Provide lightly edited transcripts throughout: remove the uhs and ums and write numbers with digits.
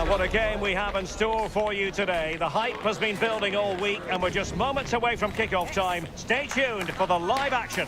What a game we have in store for you today. The hype has been building all week and we're just moments away from kick-off time. Stay tuned for the live action.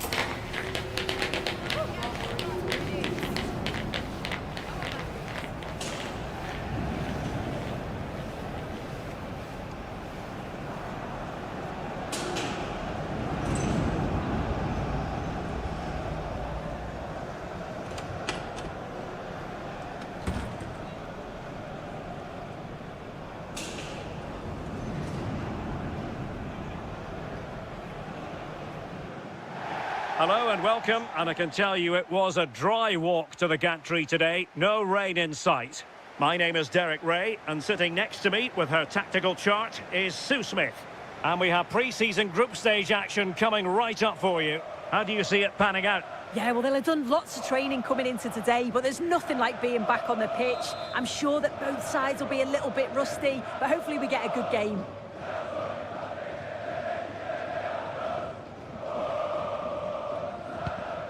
Hello and welcome, and I can tell you it was a dry walk to the gantry today, no rain in sight. My name is Derek Ray, and sitting next to me with her tactical chart is Sue Smith. And we have pre-season group stage action coming right up for you. How do you see it panning out? Yeah, well, they'll have done lots of training coming into today, but there's nothing like being back on the pitch. I'm sure that both sides will be a little bit rusty, but hopefully we get a good game.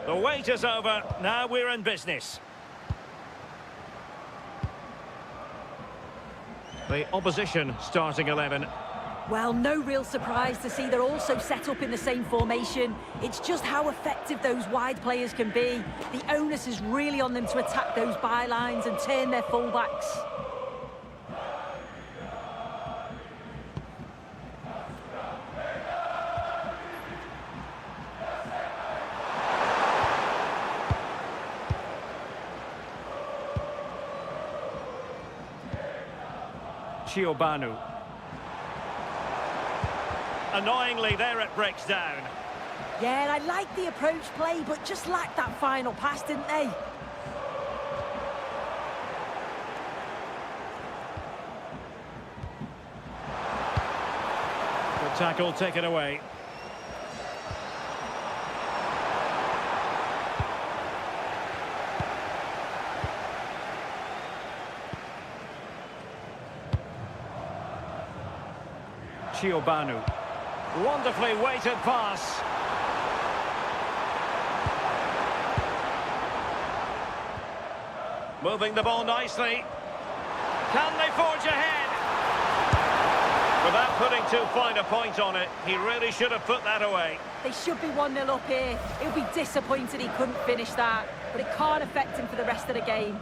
The wait is over, now we're in business. The opposition starting 11. Well, no real surprise to see they're also set up in the same formation. It's just how effective those wide players can be. The onus is really on them to attack those bylines and turn their fullbacks. Chiobanu. Annoyingly, there it breaks down. Yeah, and I like the approach play, but just lacked that final pass, didn't they? Good tackle taken away. Chiobanu. Wonderfully weighted pass. Moving the ball nicely. Can they forge ahead? Without putting too fine a point on it, he really should have put that away. They should be 1-0 up here. He'll be disappointed he couldn't finish that, but it can't affect him for the rest of the game.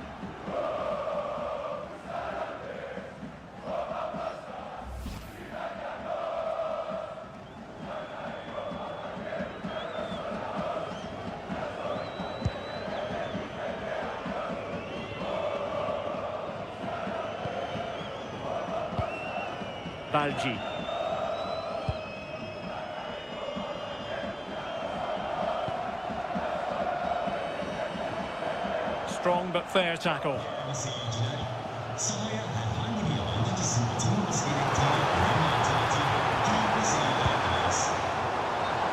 Balji. Strong but fair tackle.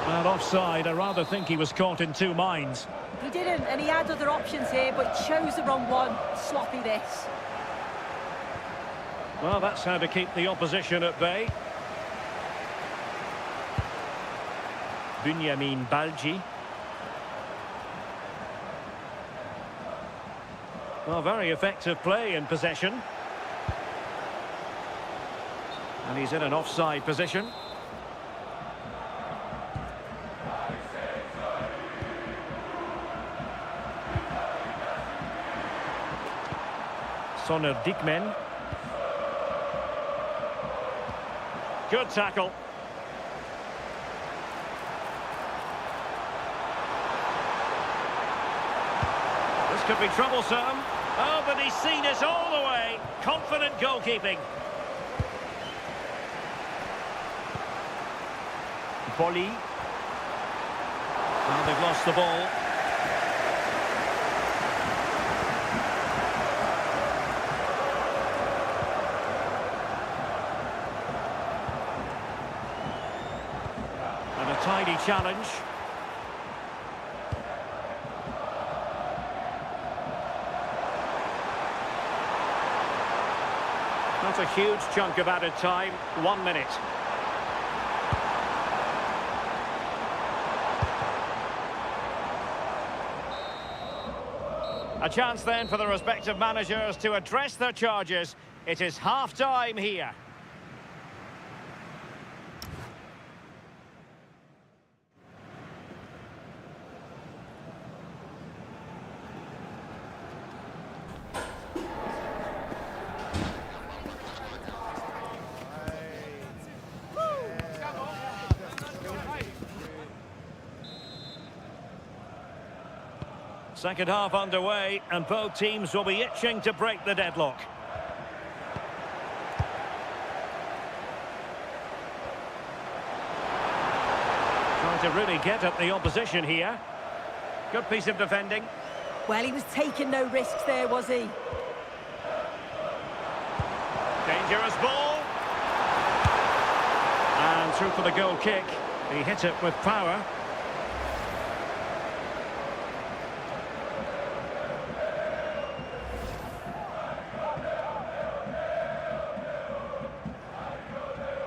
Well, offside. I rather think he was caught in two minds. He didn't, and he had other options here, but chose the wrong one. Sloppy this. Well, that's how to keep the opposition at bay. Bunyamin Balji. Well, very effective play in possession. And he's in an offside position. Sonner Dickmen. Good tackle. This could be troublesome. Oh, but he's seen it all the way. Confident goalkeeping. Poli. Well, they've lost the ball. Tidy challenge. Not a huge chunk of added time. 1 minute. A chance then for the respective managers to address their charges. It is half-time here. Second half underway, and both teams will be itching to break the deadlock. Trying to really get at the opposition here. Good piece of defending. Well, he was taking no risks there, was he? Dangerous ball. And through for the goal kick. He hit it with power.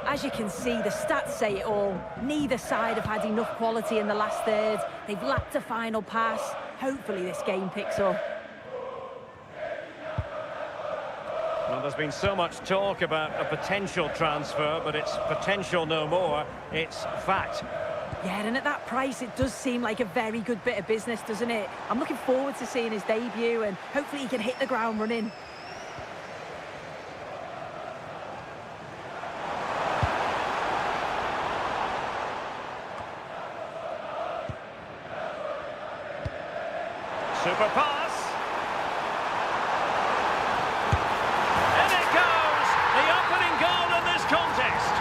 As you can see, the stats say it all. Neither side have had enough quality in the last third. They've lacked a final pass. Hopefully this game picks up. Well, there's been so much talk about a potential transfer, but it's potential no more. It's fact. Yeah, and at that price, it does seem like a very good bit of business, doesn't it? I'm looking forward to seeing his debut, and hopefully he can hit the ground running. Super pass. And it goes! The opening goal in this contest.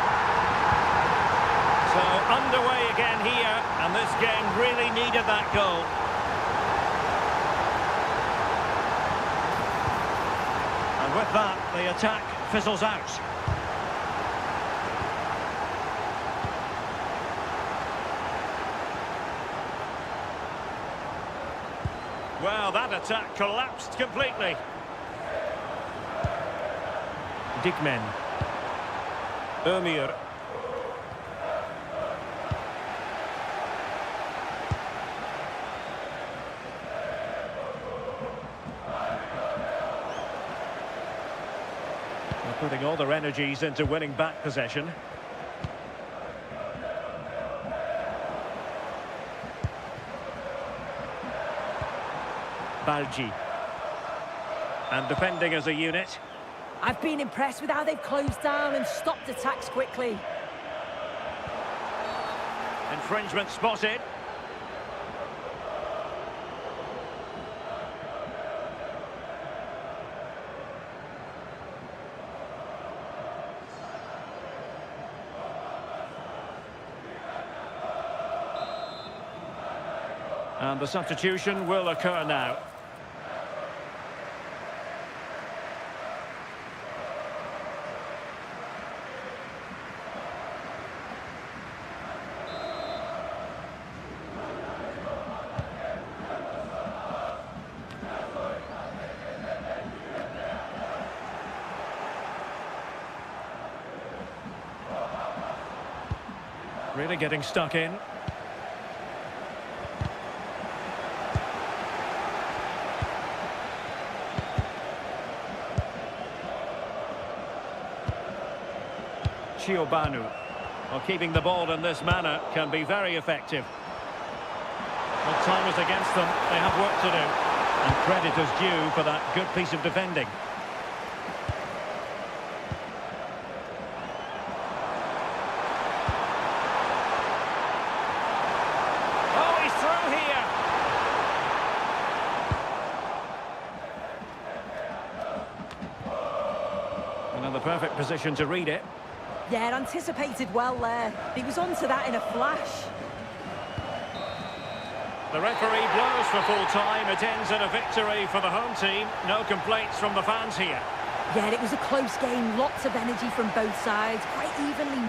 So underway again here, and this game really needed that goal. And with that, the attack fizzles out. Well, that attack collapsed completely. Dickmen. Ömür. They're putting all their energies into winning back possession. Balji. And defending as a unit. I've been impressed with how they've closed down and stopped attacks quickly. Infringement spotted. And the substitution will occur now. Really getting stuck in. Chiobanu. Well, keeping the ball in this manner can be very effective. Well, time is against them. They have work to do. And credit is due for that good piece of defending. Oh, he's through here. Another perfect position to read it. Yeah, anticipated well there. He was onto that in a flash. The referee blows for full time. It ends in a victory for the home team. No complaints from the fans here. Yeah, it was a close game. Lots of energy from both sides. Quite evenly.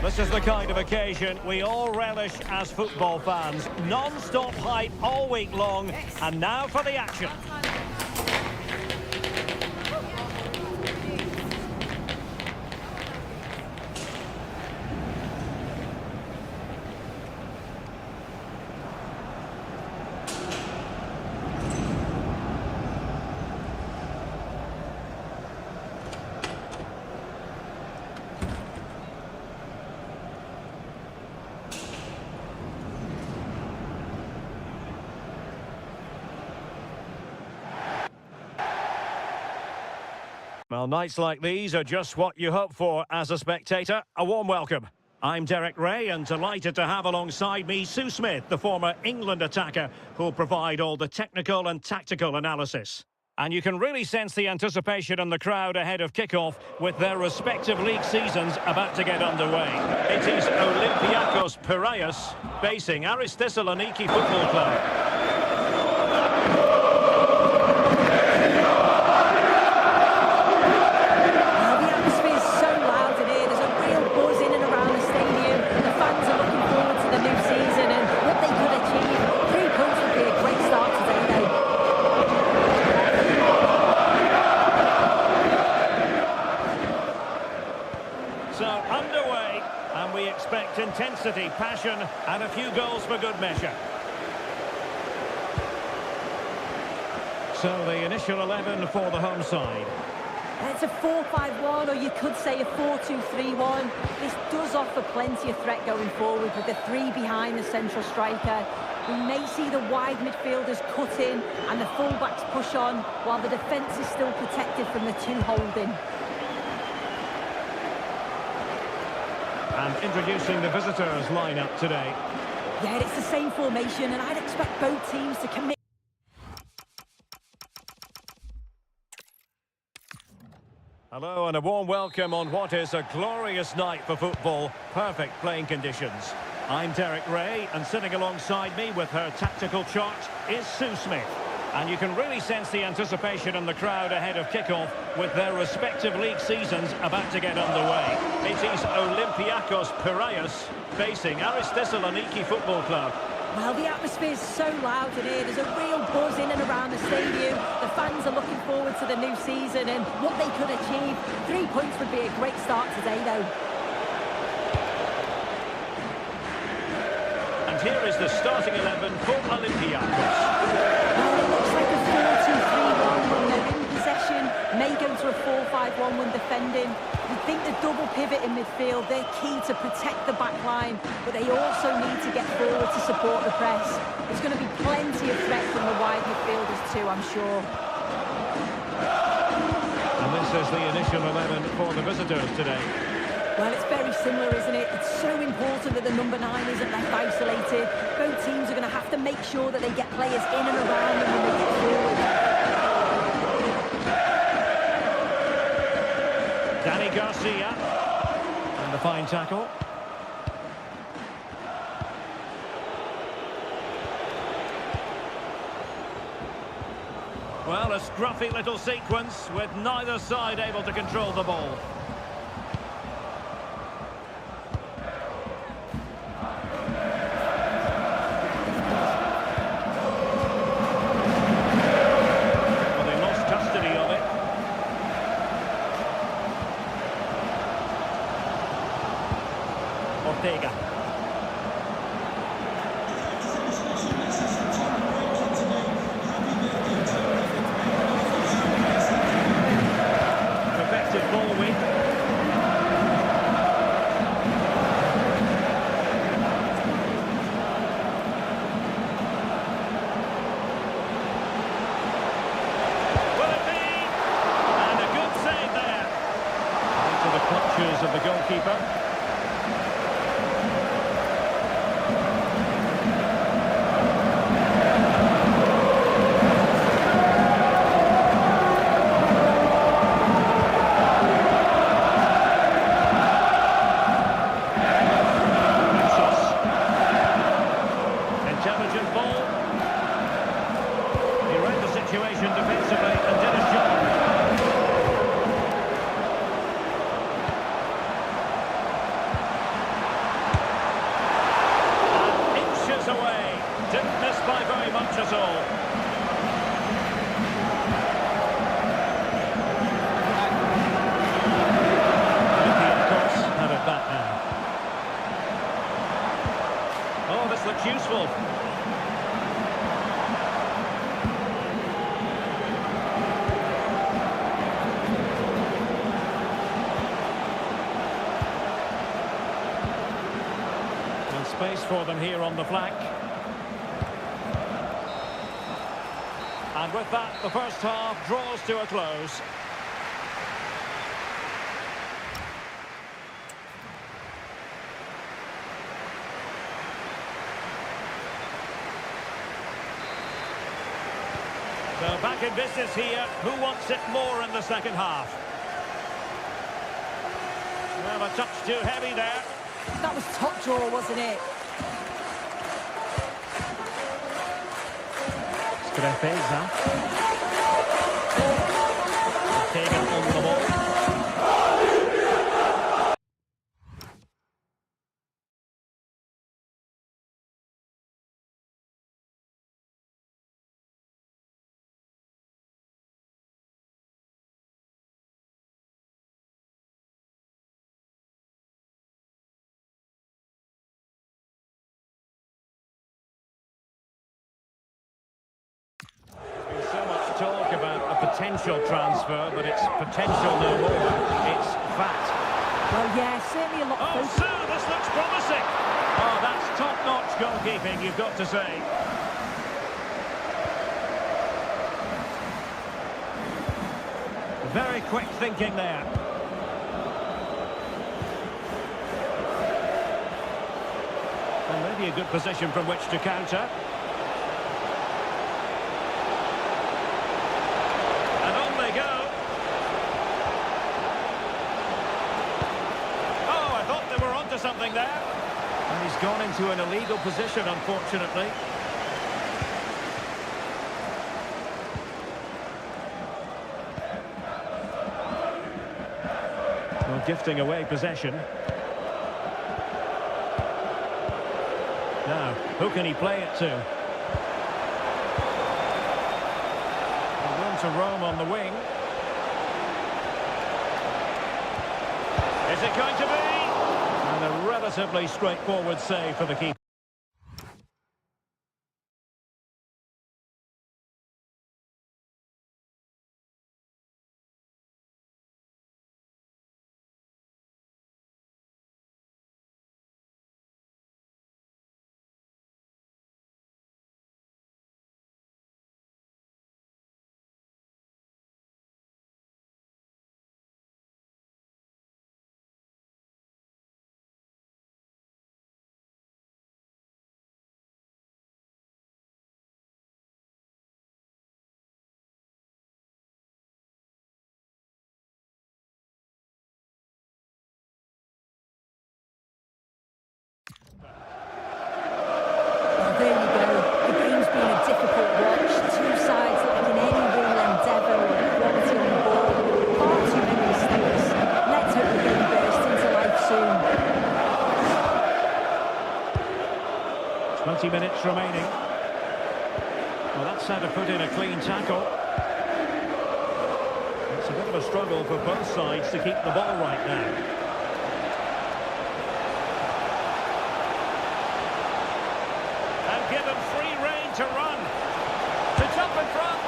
This is the kind of occasion we all relish as football fans. Non-stop hype all week long, and now for the action. Well, nights like these are just what you hope for as a spectator. A warm welcome. I'm Derek Ray and delighted to have alongside me Sue Smith, the former England attacker, who'll provide all the technical and tactical analysis. And you can really sense the anticipation in the crowd ahead of kick-off with their respective league seasons about to get underway. It is Olympiacos Piraeus facing Aris Thessaloniki Football Club. Intensity, passion, and a few goals for good measure. So the initial 11 for the home side. It's a 4-5-1, or you could say a 4-2-3-1. This does offer plenty of threat going forward with the three behind the central striker. We may see the wide midfielders cut in and the fullbacks push on, while the defence is still protected from the two holding. And introducing the visitors lineup today. Yeah, it's the same formation, and I'd expect both teams to commit. Hello and a warm welcome on what is a glorious night for football. Perfect playing conditions. I'm Derek Ray, and sitting alongside me with her tactical chart is Sue Smith. And you can really sense the anticipation in the crowd ahead of kick-off with their respective league seasons about to get underway. It is Olympiacos Piraeus facing Aris Thessaloniki Football Club. Well, the atmosphere is so loud in here. There's a real buzz in and around the stadium. The fans are looking forward to the new season and what they could achieve. 3 points would be a great start today, though. And here is the starting 11 for Olympiacos. May go to a 4-5-1 when defending. We think the double pivot in midfield, they're key to protect the back line, but they also need to get forward to support the press. There's going to be plenty of threat from the wide midfielders too, I'm sure. And this is the initial 11 for the visitors today. Well, it's very similar, isn't it? It's so important that the number 9 isn't left isolated. Both teams are going to have to make sure that they get players in and around them when they get forward. Danny Garcia, and the fine tackle. Well, a scruffy little sequence with neither side able to control the ball. Well, they lost custody of it. Ortega. Perfected ball win. Will it be? And a good save there. Into the clutches of the goalkeeper. looks useful. And space for them here on the flank. And with that, the first half draws to a close. So back in business here. Who wants it more in the second half? Well, a touch too heavy there. That was top draw, wasn't it? Strefeza. Taken on the ball. So much talk about a potential transfer, but it's potential no more. It's fact. Well, yeah, certainly a lot Oh, of Sue, this looks promising. Oh, that's top-notch goalkeeping, you've got to say. Very quick thinking there. And maybe a good position from which to counter. And on they go. Oh, I thought they were onto something there. And he's gone into an illegal position, unfortunately. Well, gifting away possession. Now, who can he play it to? Room to roam on the wing. Is it going to be? And a relatively straightforward save for the keeper. There you go. The game's been a difficult watch. Two sides lacking any real endeavour or quality on the ball. Far too many mistakes. Let's hope the game bursts into life soon. 20 minutes remaining. Well, that's how to put in a clean tackle. It's a bit of a struggle for both sides to keep the ball right now. Given free rein to run, to jump in front,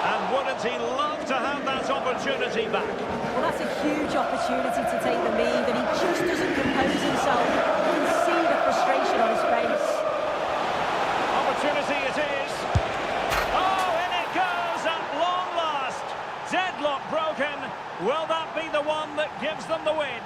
and wouldn't he love to have that opportunity back? Well, that's a huge opportunity to take the lead, and he just doesn't compose himself. You can see the frustration on his face. Opportunity it is. Oh, in it goes at long last. Deadlock broken. Will that be the one that gives them the win?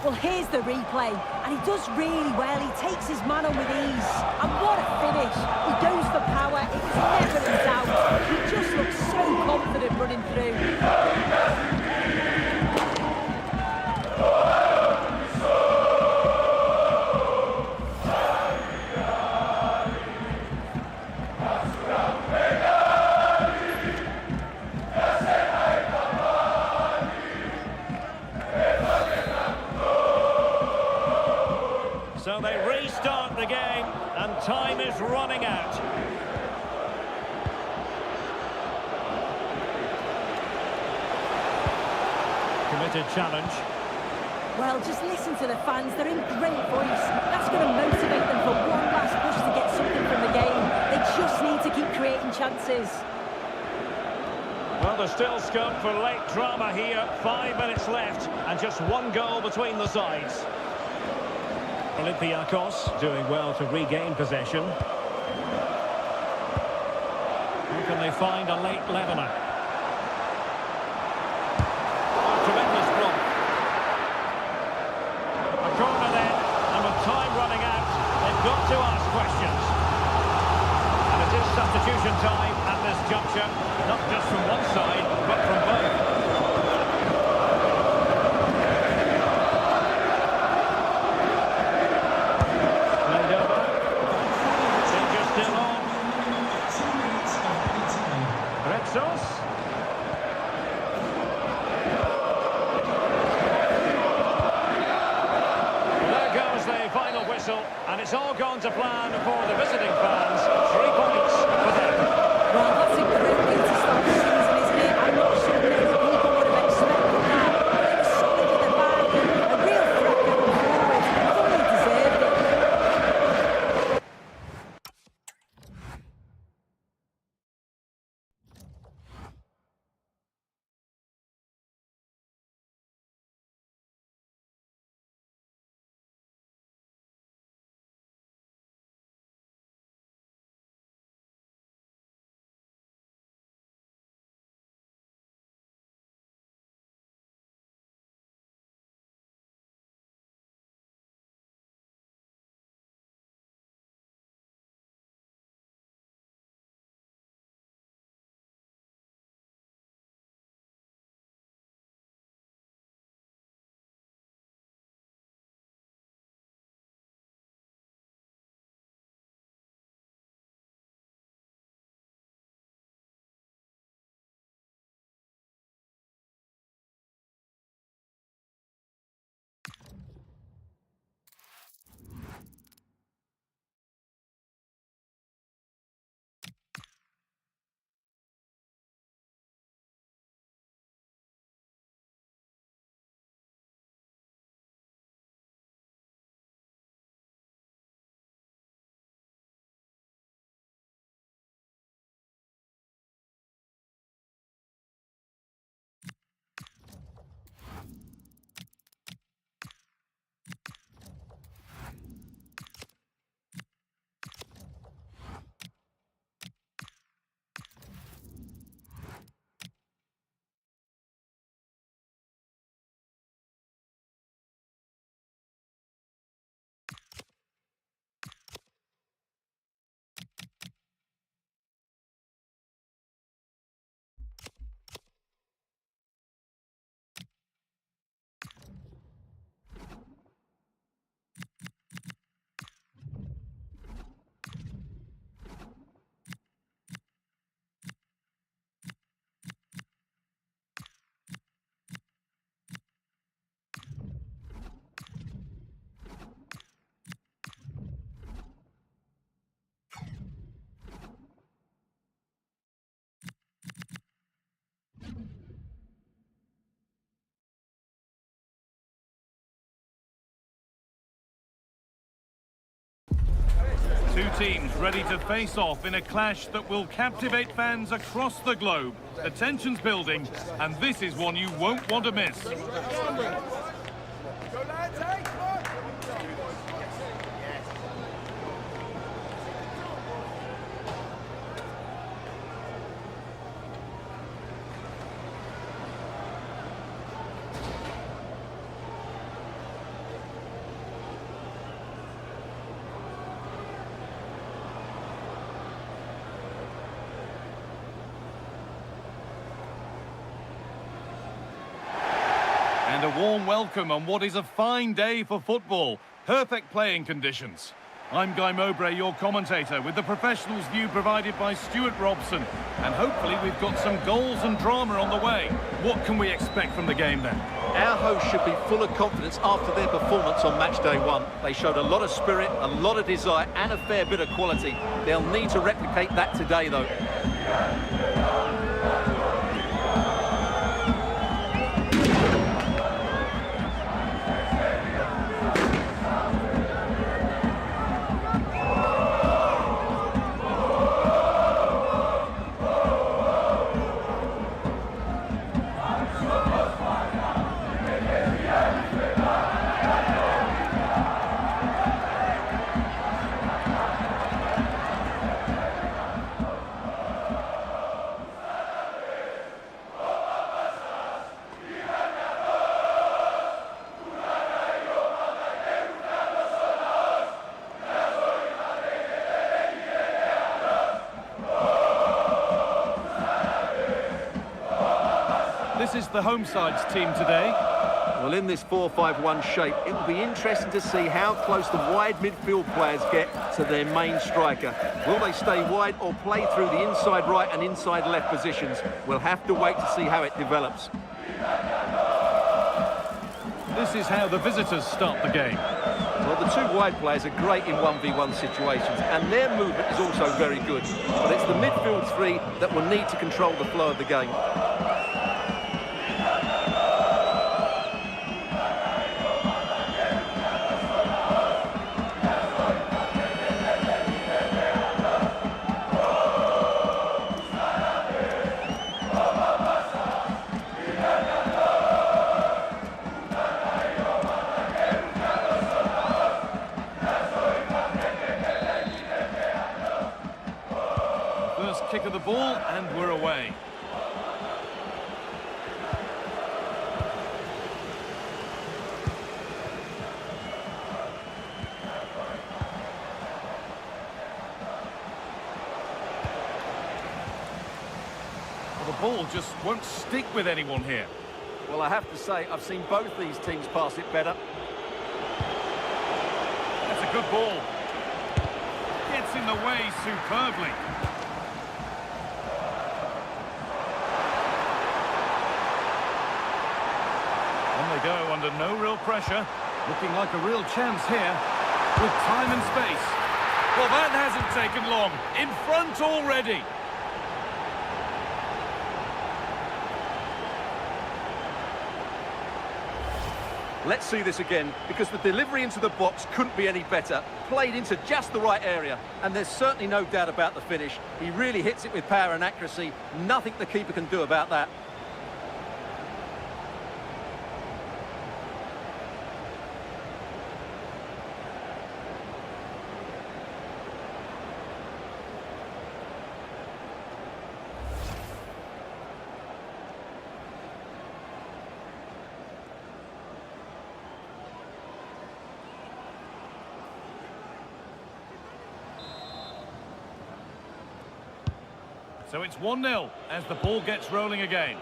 Well, here's the replay, and he does really well. He takes his man on with ease. And what a finish. He goes for power. It was never in doubt. He just looks so confident running through. So they restart the game, and time is running out. Committed challenge. Well, just listen to the fans. They're in great voice. That's going to motivate them for one last push to get something from the game. They just need to keep creating chances. Well, there's still scope for late drama here. 5 minutes left and just one goal between the sides. Olympiacos doing well to regain possession. How can they find a late leveller? Oh, tremendous block. A corner then, and with time running out, they've got to ask questions. And it is substitution time at this juncture, not just from one side, but from both. And it's all gone to plan for the visiting fans. 3 points for them. Well, that's a great way to start the season, isn't it? I'm not sure many people would have expected that. They were solid with the back and a real threat going forward. Fully deserved it. Two teams ready to face off in a clash that will captivate fans across the globe. The tension's building, and this is one you won't want to miss. And a warm welcome on what is a fine day for football. Perfect playing conditions. I'm Guy Mowbray, your commentator, with the professionals' view provided by Stuart Robson. And hopefully we've got some goals and drama on the way. What can we expect from the game then? Our hosts should be full of confidence after their performance on match day one. They showed a lot of spirit, a lot of desire and a fair bit of quality. They'll need to replicate that today though. this is the home side's team today. Well, in this 4-5-1 shape, it will be interesting to see how close the wide midfield players get to their main striker. Will they stay wide or play through the inside right and inside left positions? We'll have to wait to see how it develops. This is how the visitors start the game. Well, the two wide players are great in 1v1 situations, and their movement is also very good. But it's the midfield three that will need to control the flow of the game. First kick of the ball, and we're away. Well, the ball just won't stick with anyone here. Well, I have to say, I've seen both these teams pass it better. That's a good ball. Gets in the way superbly. On they go under no real pressure. Looking like a real chance here with time and space. Well, that hasn't taken long. In front already. Let's see this again, because the delivery into the box couldn't be any better. Played into just the right area, and there's certainly no doubt about the finish. He really hits it with power and accuracy. Nothing the keeper can do about that. So it's 1-0 as the ball gets rolling again.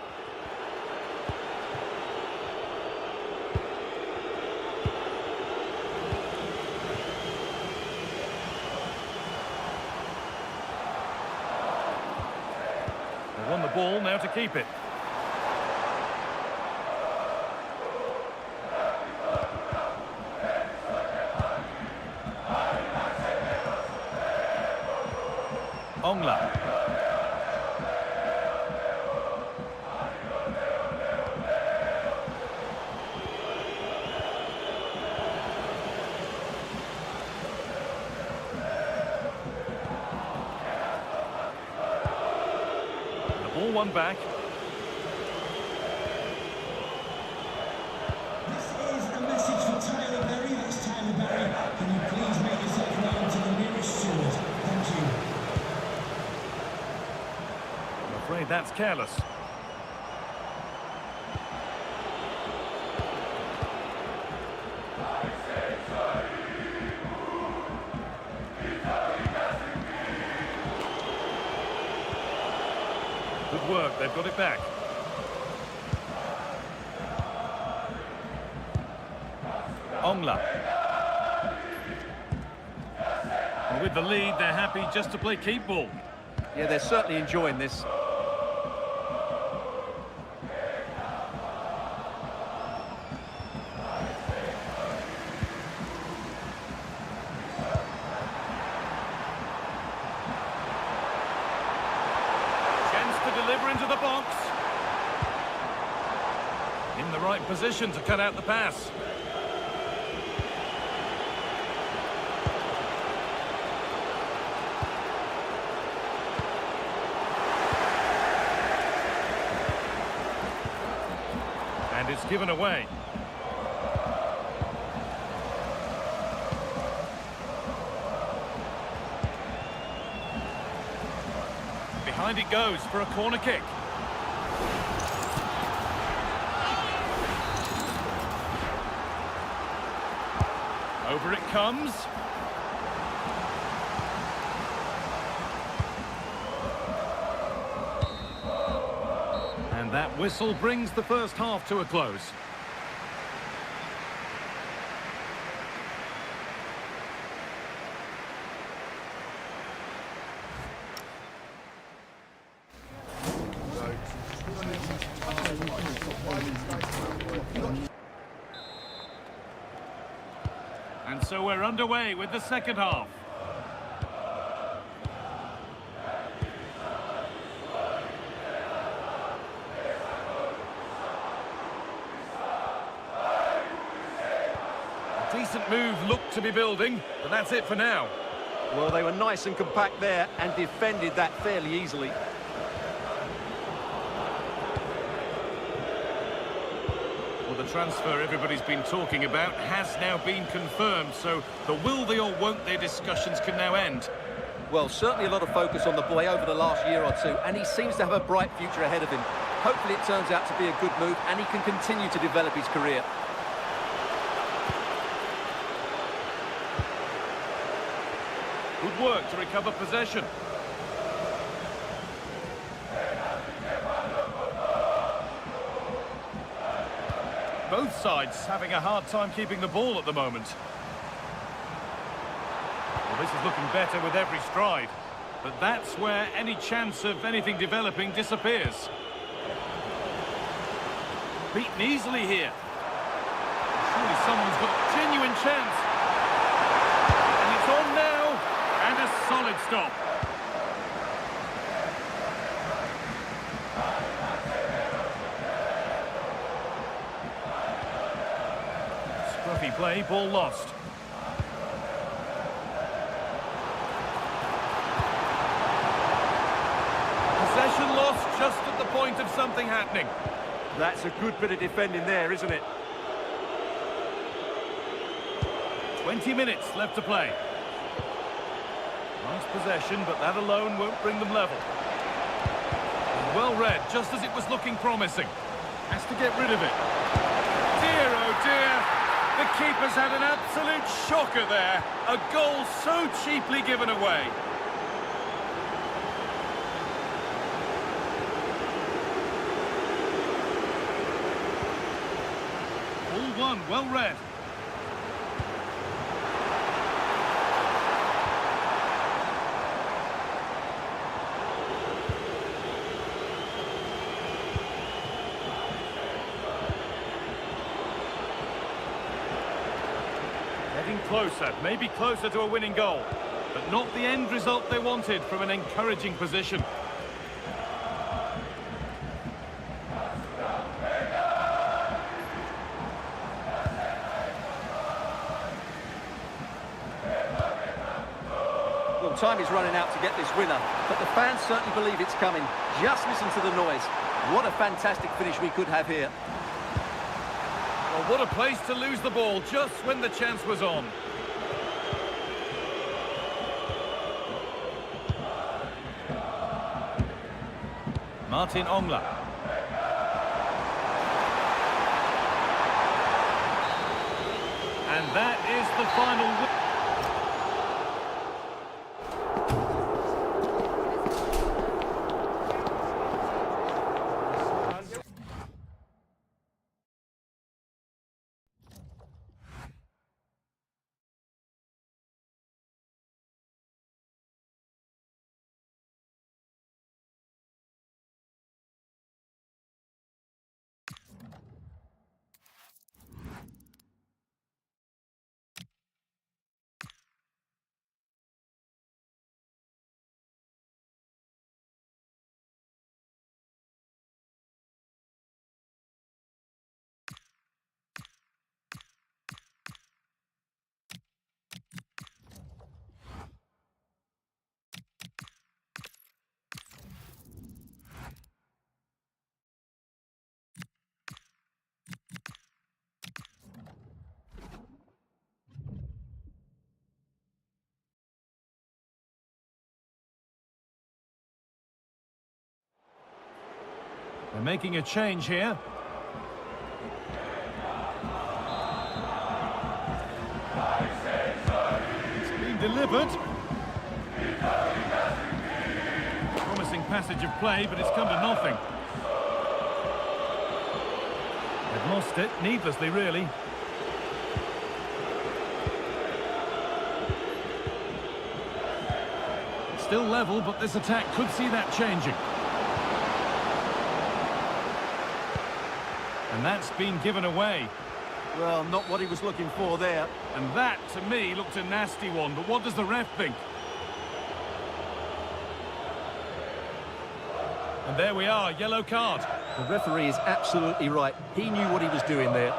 They won the ball, now to keep it. Ongla. Ball one back. This is a message for Tyler Berry. That's Tyler Berry. Can you please make yourself known to the nearest steward? Thank you. I'm afraid that's careless. Good work, they've got it back. Ongla. Well, with the lead, they're happy just to play keep ball. Yeah, they're certainly enjoying this. Deliver into the box. In the right position to cut out the pass. And it's given away. Behind it goes for a corner kick. Over it comes. And That whistle brings the first half to a close. And so we're underway with the second half. A decent move looked to be building, but that's it for now. Well, they were nice and compact there and defended that fairly easily. Well, the transfer everybody's been talking about has now been confirmed, so the will they or won't they discussions can now end. Well, certainly a lot of focus on the boy over the last year or two, and he seems to have a bright future ahead of him. Hopefully it turns out to be a good move and he can continue to develop his career. Good work to recover possession. Both sides having a hard time keeping the ball at the moment. Well, this is looking better with every stride. But that's where any chance of anything developing disappears. Beaten easily here. Surely someone's got a genuine chance. And it's on now. And a solid stop. Scruffy play, ball lost. Possession lost just at the point of something happening. That's a good bit of defending there, isn't it? 20 minutes left to play. Nice possession, but that alone won't bring them level. Well read, just as it was looking promising. Has to get rid of it. Dear, oh dear. The keeper's had an absolute shocker there. A goal so cheaply given away. All one, well read. Getting closer, maybe closer to a winning goal, but not the end result they wanted from an encouraging position. Well, time is running out to get this winner, but the fans certainly believe it's coming. Just listen to the noise. What a fantastic finish we could have here. Well, what a place to lose the ball just when the chance was on. Martin Ongla. And that is the final. They're making a change here. It's been delivered. Promising passage of play, but it's come to nothing. Lost it, needlessly, really. Still level, but this attack could see that changing. And that's been given away. Well, not what he was looking for there. And that, to me, looked a nasty one. But what does the ref think? And there we are, yellow card. The referee is absolutely right. He knew what he was doing there.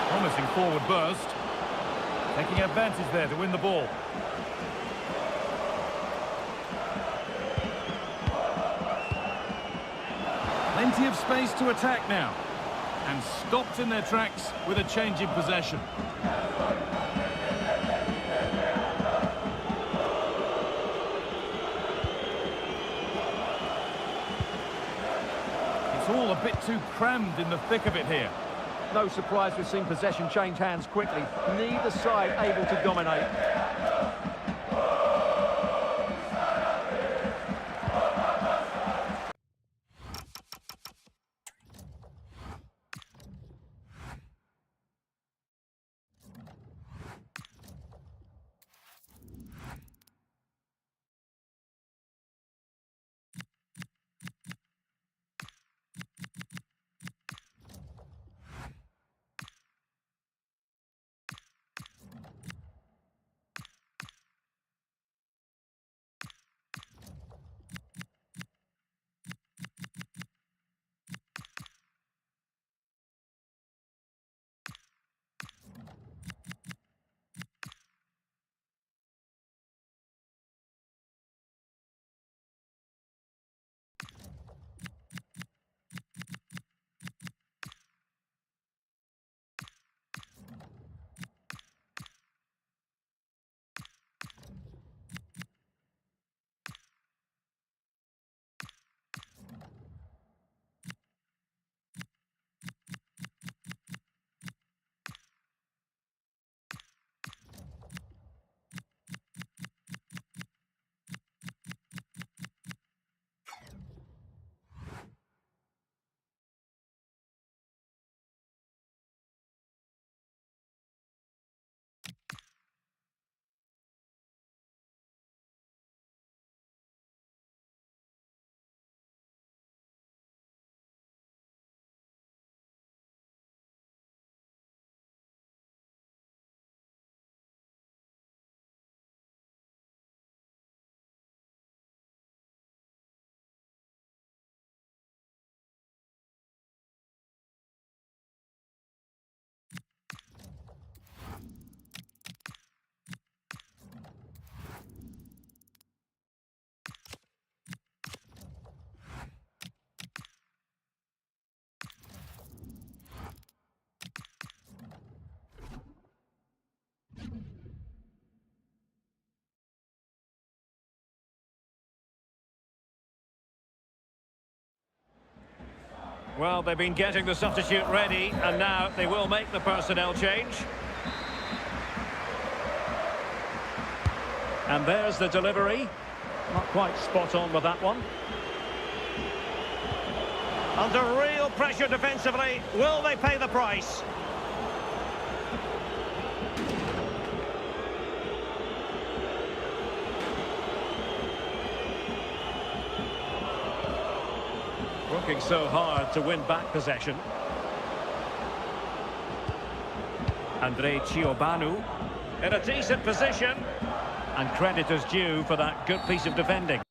Promising forward burst. Taking advantage there to win the ball. Plenty of space to attack now. And stopped in their tracks with a change in possession. It's all a bit too crammed in the thick of it here. No surprise we've seen possession change hands quickly. Neither side able to dominate. Well, they've been getting the substitute ready, and now they will make the personnel change. And there's the delivery. Not quite spot on with that one. Under real pressure defensively. Will they pay the price? Working so hard to win back possession. Andrei Ciobanu in a decent position, and credit is due for that good piece of defending.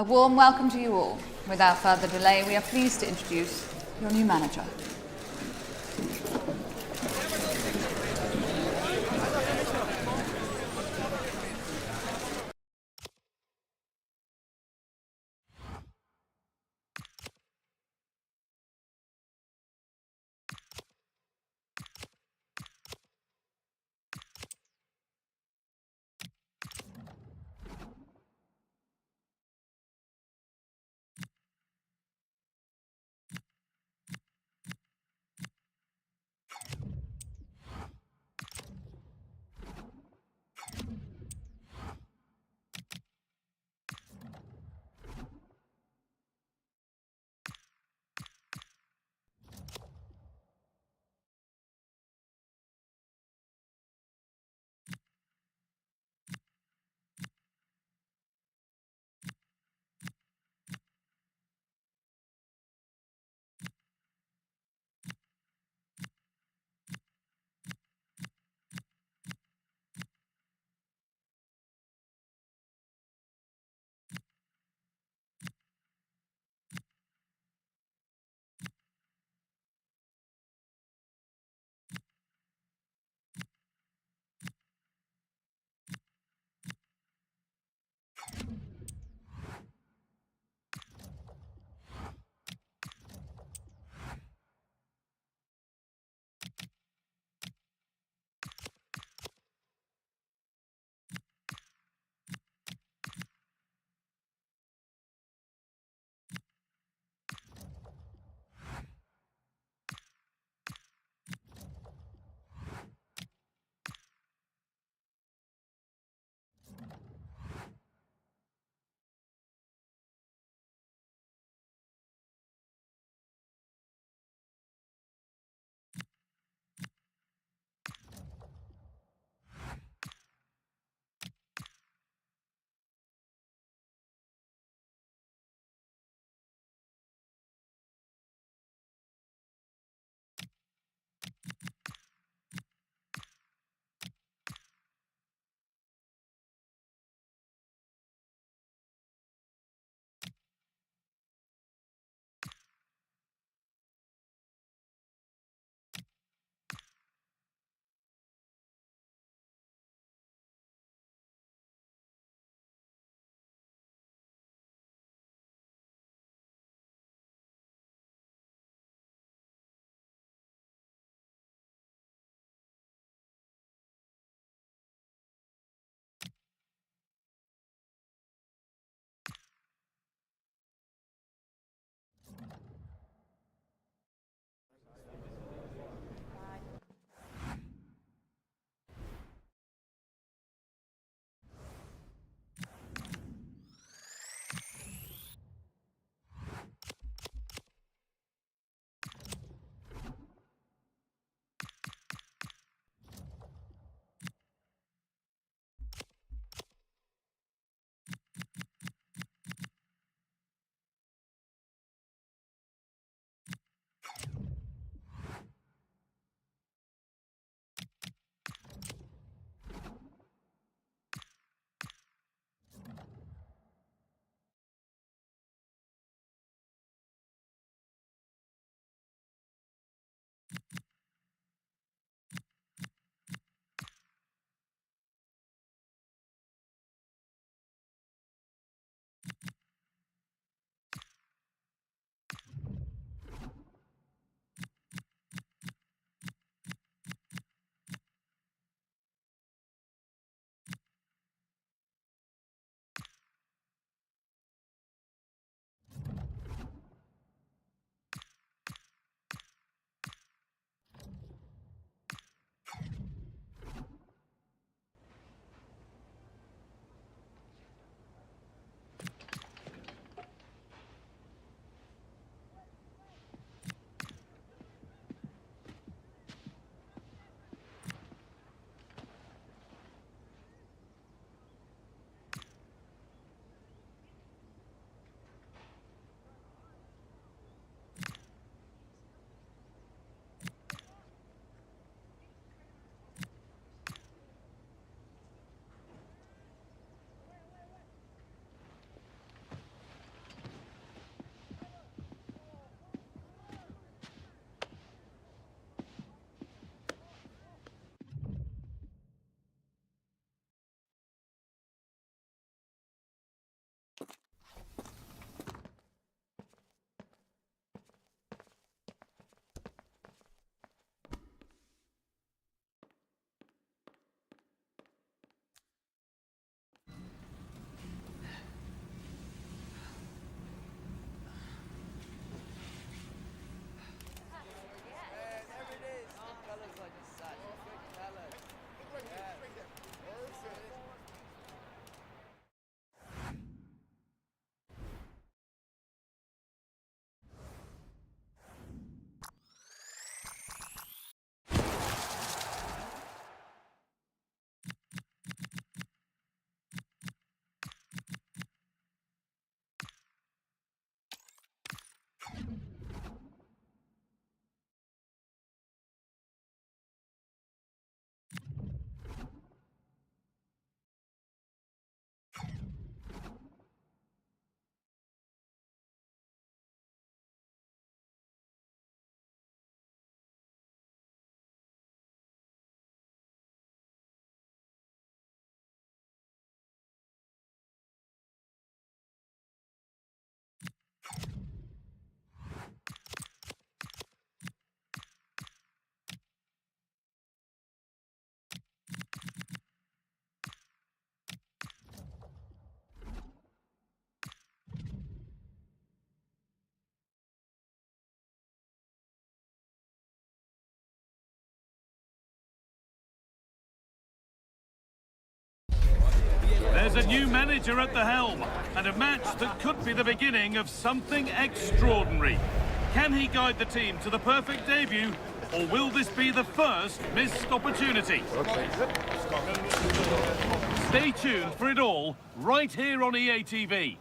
A warm welcome to you all. Without further delay, we are pleased to introduce your new manager. new manager at the helm, and a match that could be the beginning of something extraordinary. Can he guide the team to the perfect debut, or will this be the first missed opportunity? Stay tuned for it all, right here on EA TV.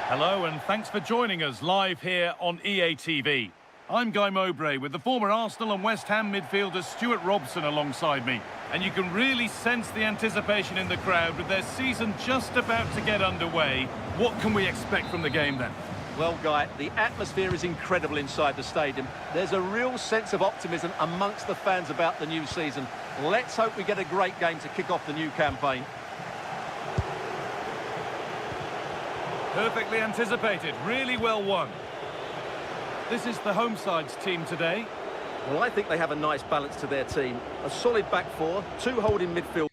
Hello and thanks for joining us live here on EA TV. I'm Guy Mowbray with the former Arsenal and West Ham midfielder Stuart Robson alongside me. And you can really sense the anticipation in the crowd with their season just about to get underway. What can we expect from the game then? Well, Guy, the atmosphere is incredible inside the stadium. There's a real sense of optimism amongst the fans about the new season. Let's hope we get a great game to kick off the new campaign. Perfectly anticipated, really well won. This is the home side's team today. Well, I think they have a nice balance to their team. A solid back four, two holding midfield.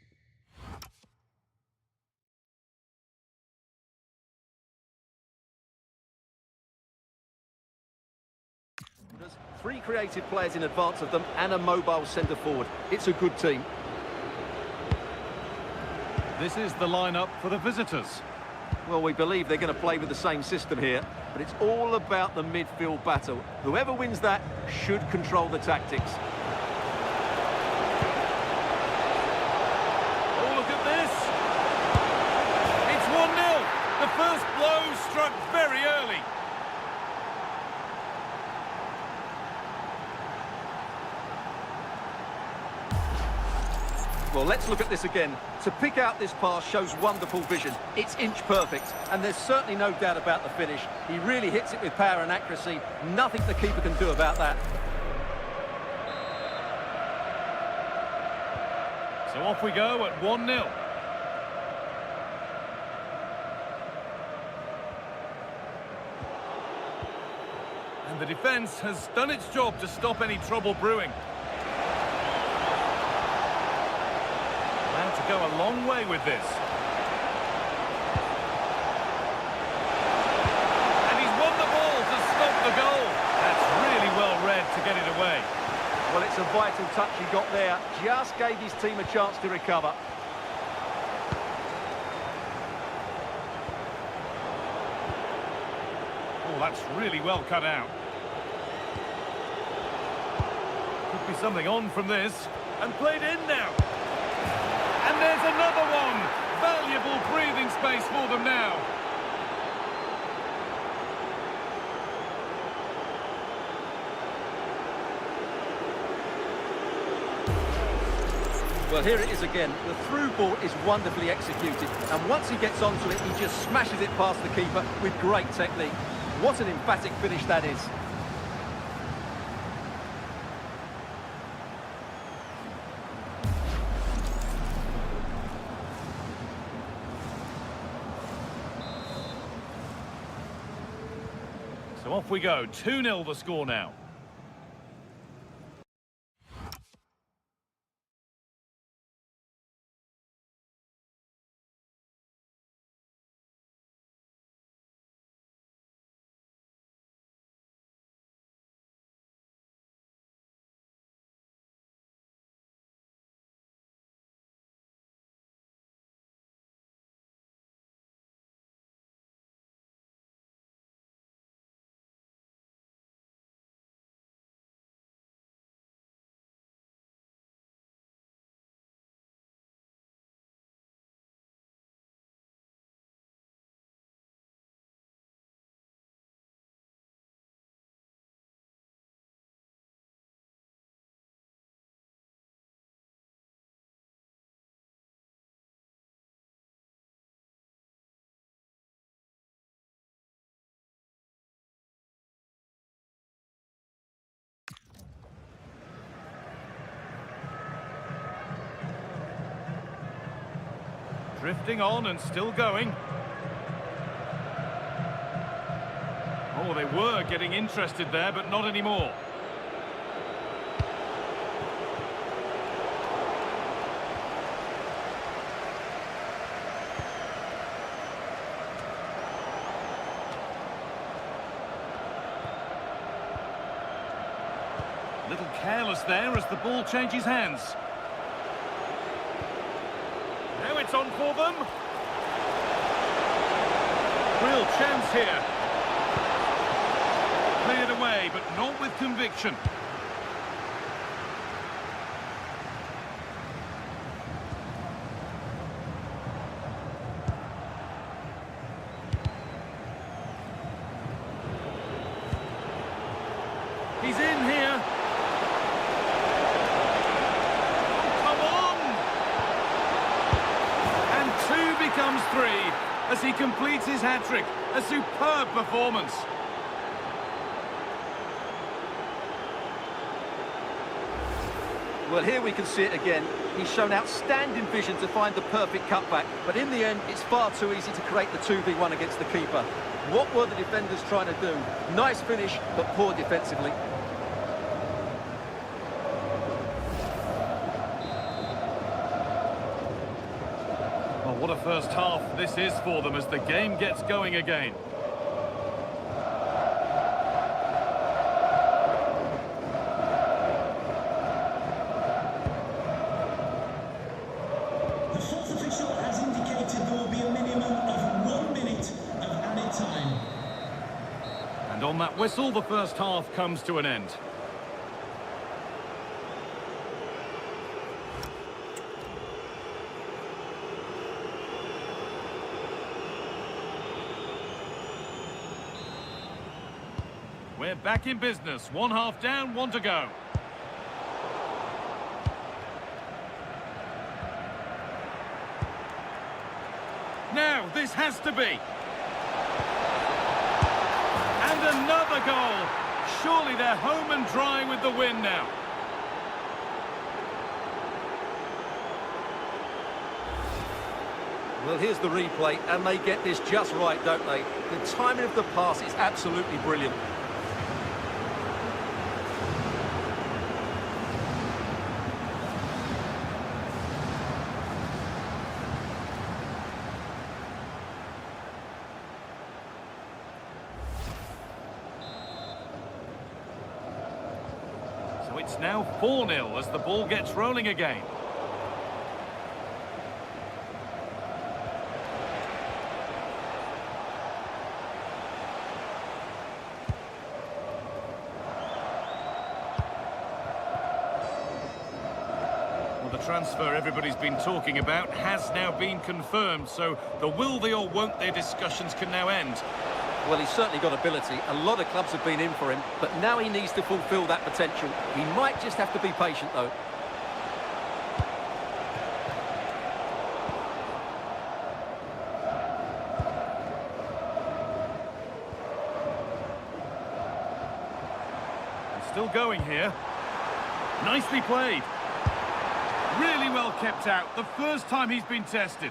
Three creative players in advance of them and a mobile centre forward. It's a good team. This is the lineup for the visitors. Well, we believe they're going to play with the same system here, but it's all about the midfield battle. Whoever wins that should control the tactics. Oh, look at this! It's 1-0. The first blow struck very early. Well, let's look at this again. To pick out this pass shows wonderful vision. It's inch perfect, and there's certainly no doubt about the finish. He really hits it with power and accuracy. Nothing the keeper can do about that. So off we go at 1-0. And the defence has done its job to stop any trouble brewing. To go a long way with this. And he's won the ball to stop the goal. That's really well read to get it away. Well, it's a vital touch he got there. Just gave his team a chance to recover. Oh, that's really well cut out. Could be something on from this. And played in now. And there's another one. Valuable breathing space for them now. Well, here it is again. The through ball is wonderfully executed. And once he gets onto it, he just smashes it past the keeper with great technique. What an emphatic finish that is. So off we go, 2-0 the score now. Drifting on and still going. Oh, they were getting interested there, but not anymore. A little careless there as the ball changes hands. it's on for them. Real chance here. Cleared away, but not with conviction. He's in here. Come on! And 2 becomes 3 as he completes his hat-trick. A superb performance. Well, here we can see it again. He's shown outstanding vision to find the perfect cutback, but in the end, it's far too easy to create the 2v1 against the keeper. What were the defenders trying to do? Nice finish, but poor defensively. Well, what a first half this is for them as the game gets going again. The fourth official has indicated there will be a minimum of 1 minute of added time. And on that whistle, the first half comes to an end. We're back in business. 1 half down, 1 to go. Now, this has to be. And another goal. Surely they're home and dry with the win now. Well, here's the replay, and they get this just right, don't they? The timing of the pass is absolutely brilliant. So it's now 4-0 as the ball gets rolling again. Well, the transfer everybody's been talking about has now been confirmed, so the will they or won't they discussions can now end. Well, he's certainly got ability. A lot of clubs have been in for him, but now he needs to fulfil that potential. He might just have to be patient, though. He's still going here. Nicely played. Really well kept out. The first time he's been tested.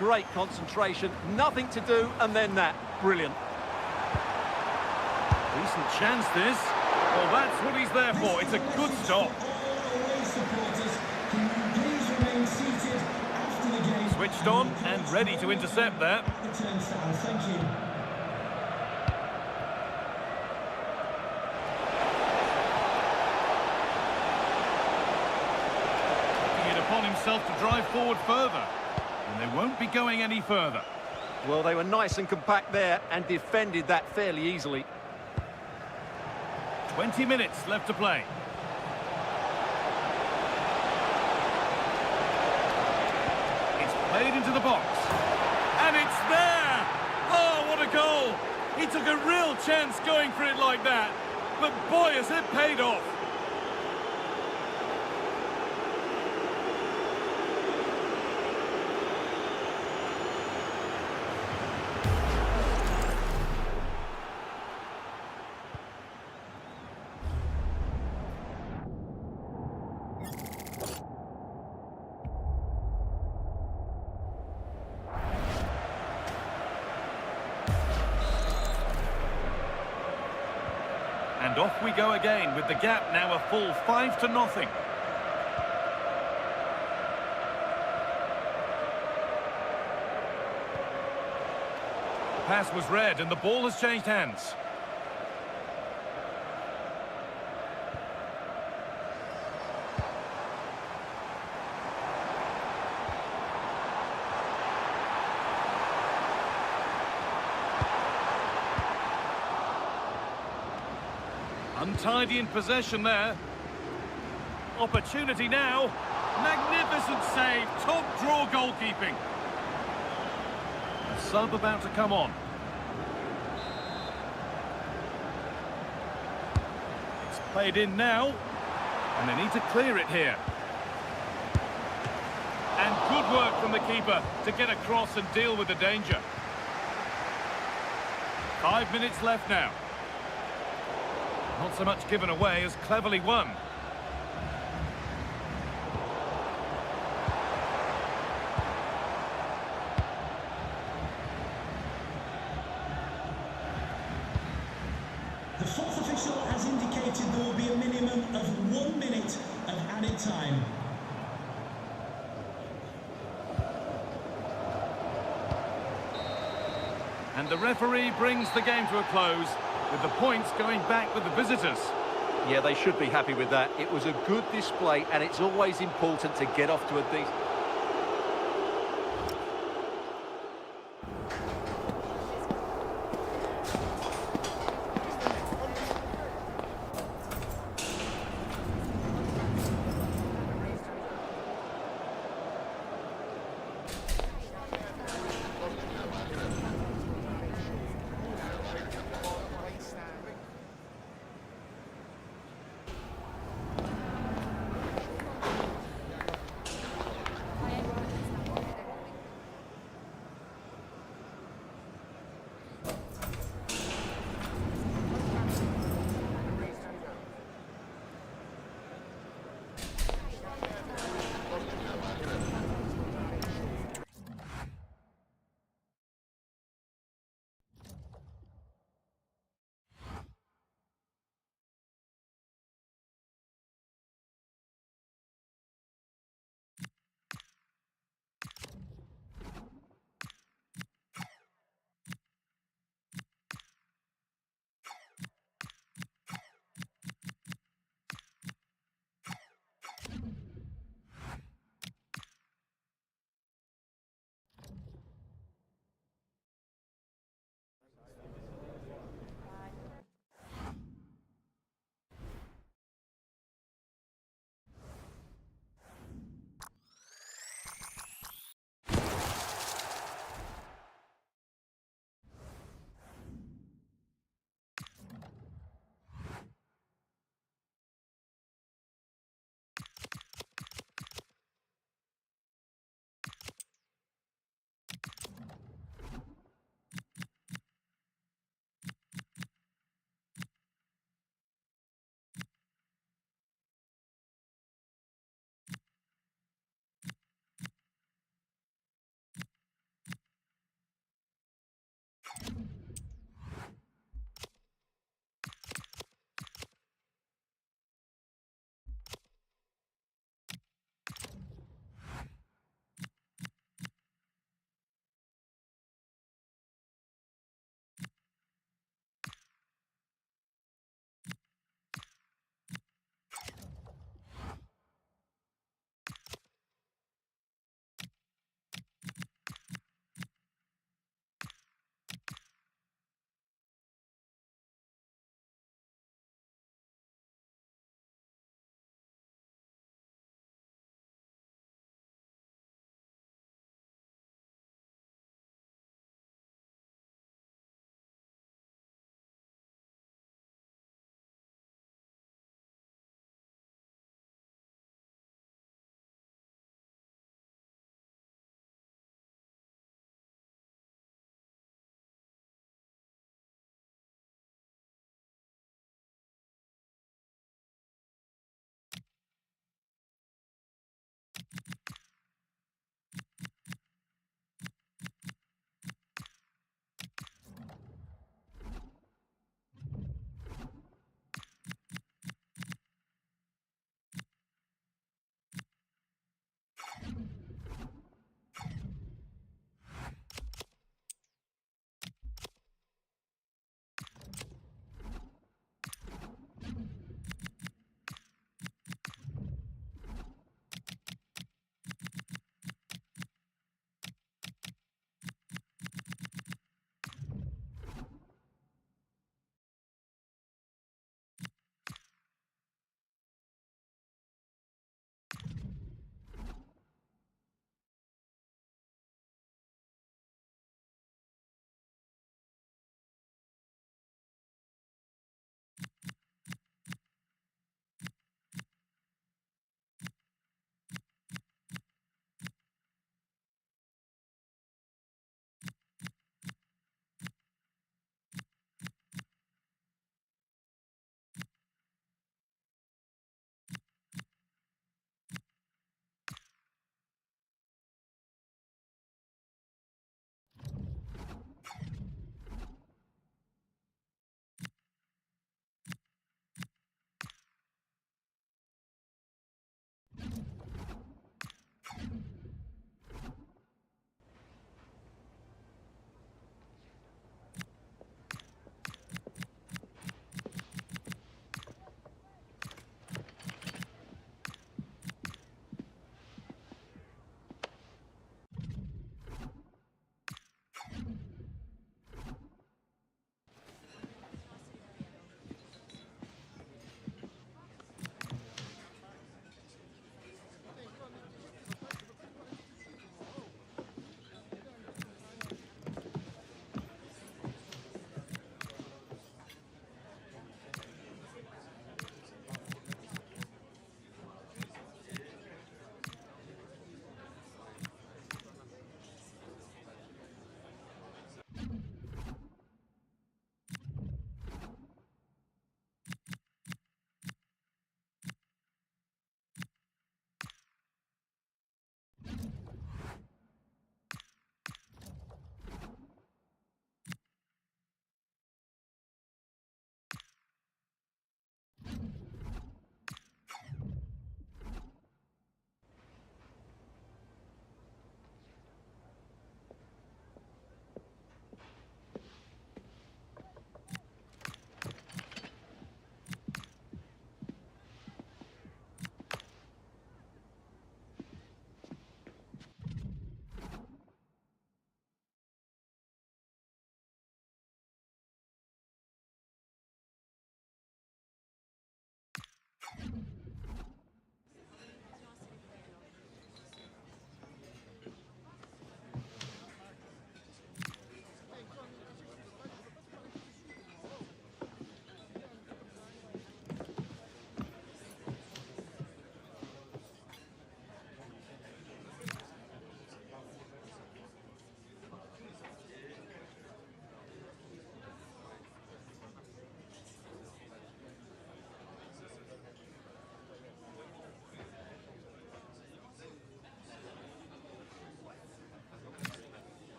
Great concentration, nothing to do, and then that. Brilliant. Decent chance this. Well, that's what he's there for. It's a good stop. All away supporters, can you please remain seated after the game? Switched on and ready to intercept there. The turnstile, thank you. Taking it upon himself to drive forward further. And they won't be going any further. Well, they were nice and compact there and defended that fairly easily. 20 minutes left to play. It's played into the box. And it's there! Oh, what a goal! He took a real chance going for it like that. But boy, has it paid off. And off we go again with the gap now a full 5-0. The pass was read and the ball has changed hands. Untidy in possession there. Opportunity now. Magnificent save. Top draw goalkeeping. A sub about to come on. It's played in now. And they need to clear it here. And good work from the keeper to get across and deal with the danger. 5 minutes left now. Not so much given away as cleverly won. The fourth official has indicated there will be a minimum of 1 minute of added time. And the referee brings the game to a close, with the points going back with the visitors. Yeah, they should be happy with that. It was a good display, and it's always important to get off to a decent...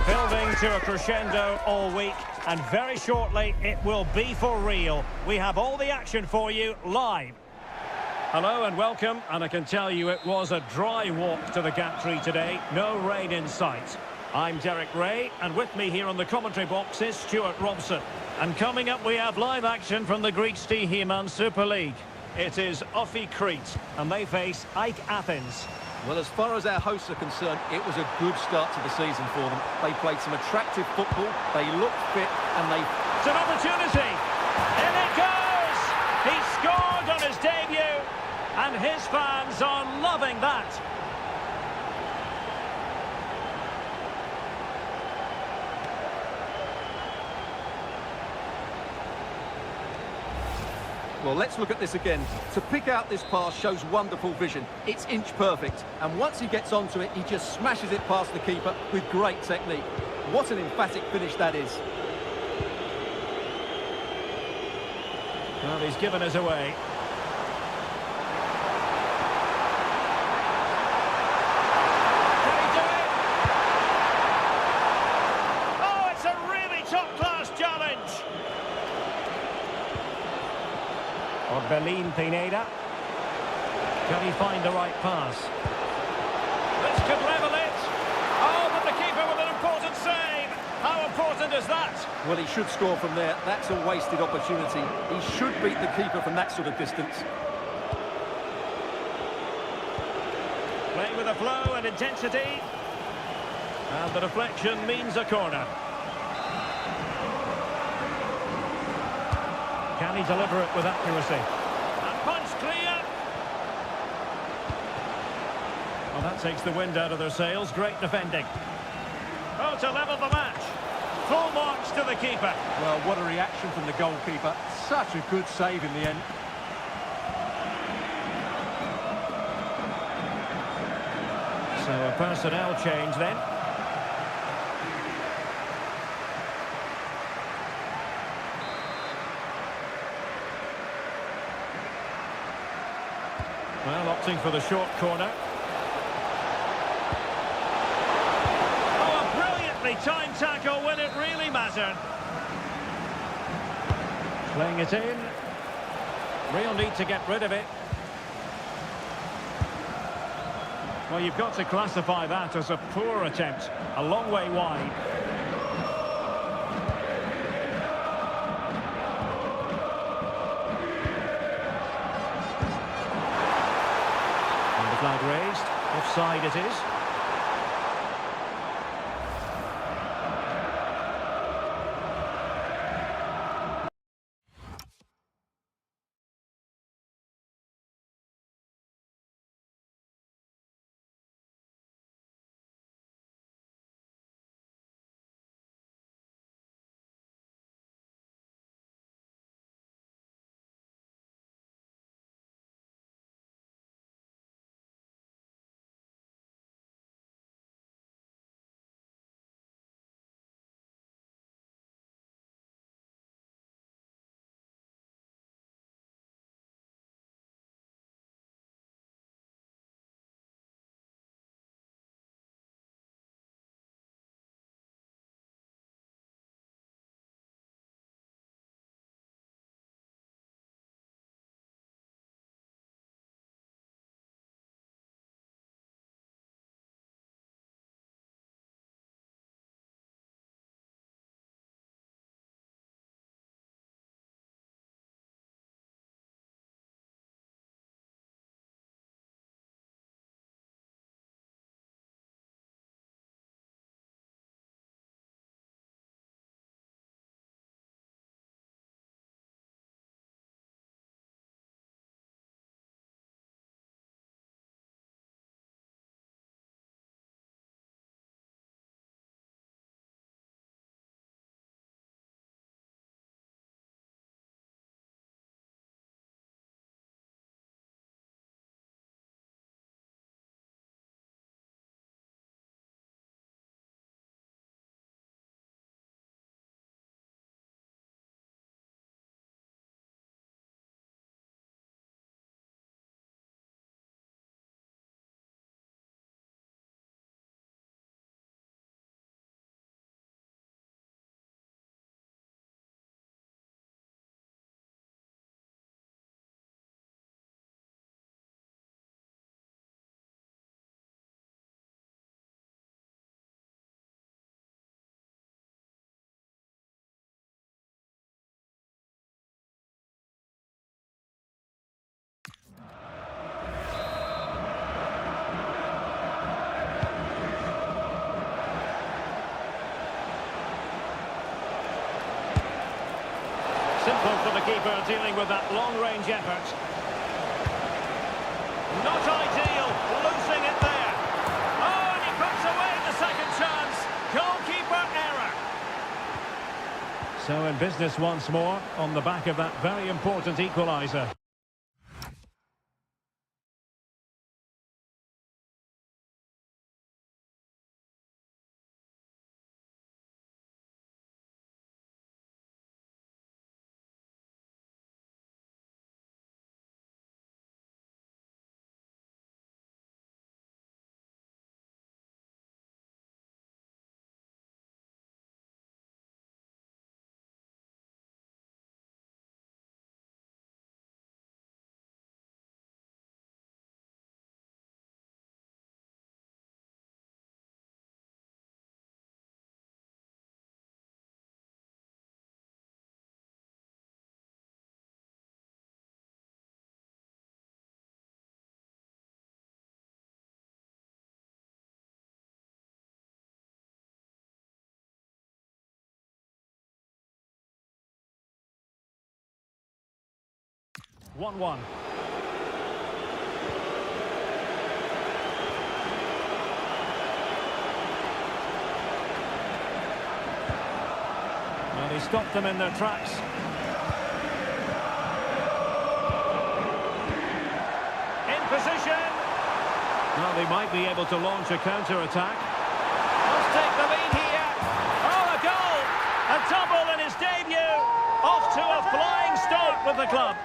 Building to a crescendo all week, and very shortly it will be for real. We have all the action for you live. Hello and welcome, and I can tell you it was a dry walk to the Gantry today, no rain in sight. I'm Derek Ray, and with me here on the commentary box is Stuart Robson. And coming up we have live action from the Greek Stihouman Super League. It is Ofi Crete, and they face AEK Athens. Well, as far as our hosts are concerned, it was a good start to the season for them. They played some attractive football, they looked fit, and they... It's an opportunity! In it goes! He scored on his debut, and his fans are loving that. Well, let's look at this again. To pick out this pass shows wonderful vision. It's inch perfect. And once he gets onto it, he just smashes it past the keeper with great technique. What an emphatic finish that is. Well, he's given us away. Can he do it? Oh, it's a really top-class challenge. Orbelin Pineda. Can he find the right pass? This could level it. Oh, but the keeper with an important save. How important is that? Well, he should score from there. That's a wasted opportunity. He should beat the keeper from that sort of distance. Playing with a flow and intensity. And the deflection means a corner. Can he deliver it with accuracy? And punch clear! Well, that takes the wind out of their sails. Great defending. Oh, to level the match. Full marks to the keeper. Well, what a reaction from the goalkeeper. Such a good save in the end. So a personnel change then. Well, opting for the short corner. Oh, a brilliantly timed tackle when it really mattered. Playing it in. Real need to get rid of it. Well, you've got to classify that as a poor attempt. A long way wide. Flag raised, offside it is. goalkeeper dealing with that long-range effort. Not ideal, losing it there. Oh, and he puts away the second chance. Goalkeeper error. So in business once more, on the back of that very important equaliser. One. And he stopped them in their tracks. In position. Well, they might be able to launch a counter-attack. Must take the lead here. Oh, a goal! A double in his debut. Off to a flying start with the club.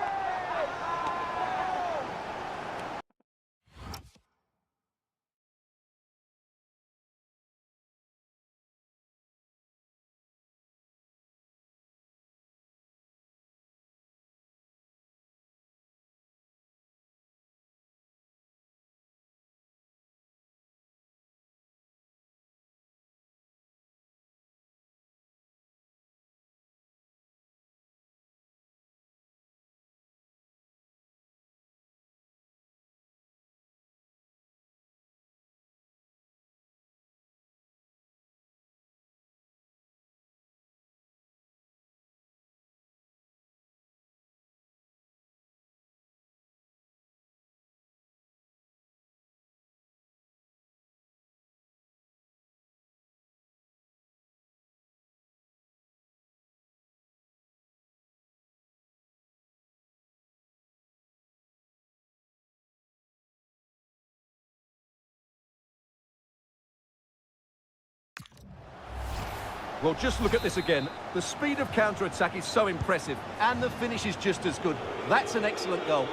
Well, just look at this again. The speed of counter-attack is so impressive, and the finish is just as good. That's an excellent goal.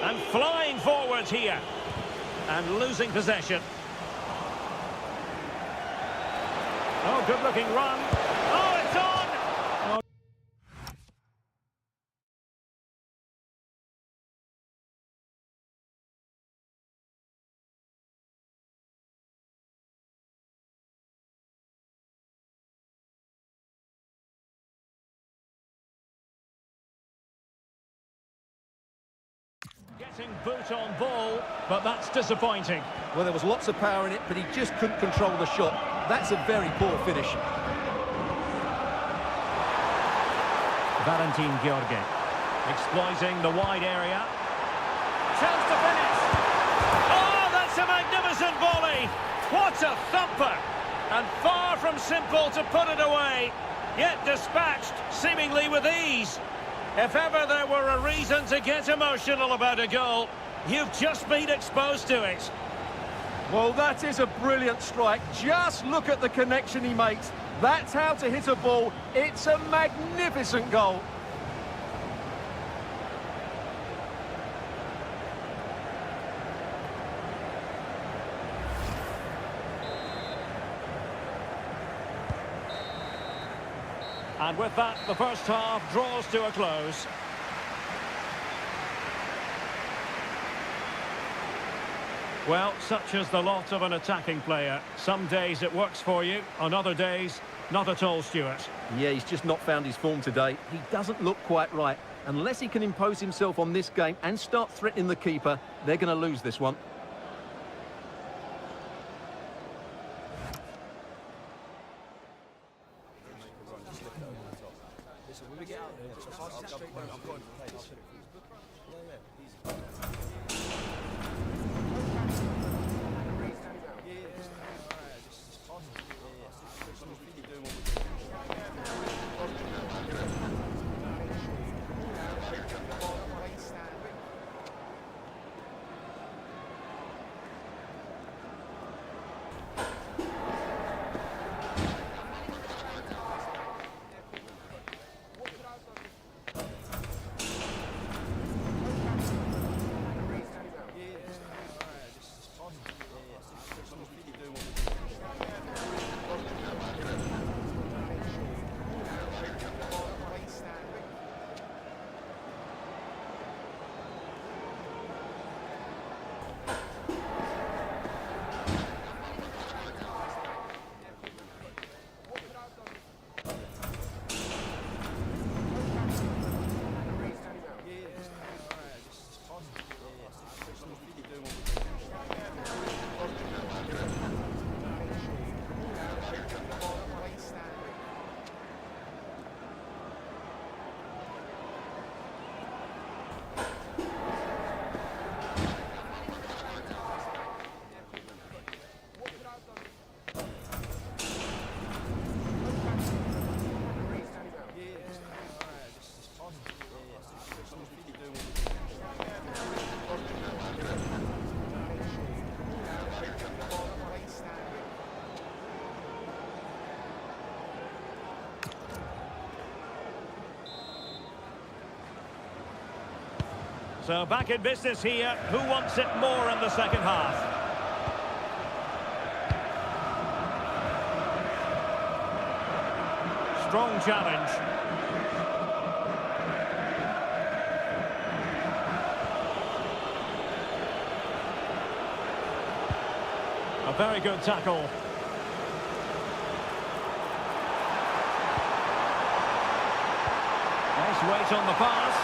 And flying forwards here. And losing possession. Oh, good-looking run. Oh, it's on! Oh. Getting boot on ball, but that's disappointing. Well, there was lots of power in it, but he just couldn't control the shot. That's a very poor finish. Valentin George exploiting the wide area. Chance to finish. Oh, that's a magnificent volley. What a thumper. And far from simple to put it away, yet dispatched seemingly with ease. If ever there were a reason to get emotional about a goal, you've just been exposed to it. Well, that is a brilliant strike. Just look at the connection he makes. That's how to hit a ball. It's a magnificent goal. And with that, the first half draws to a close. Well, such is the lot of an attacking player. Some days it works for you, on other days, not at all, Stuart. Yeah, he's just not found his form today. He doesn't look quite right. Unless he can impose himself on this game and start threatening the keeper, they're going to lose this one. So back in business here. Who wants it more in the second half? Strong challenge. A very good tackle. Nice weight on the pass.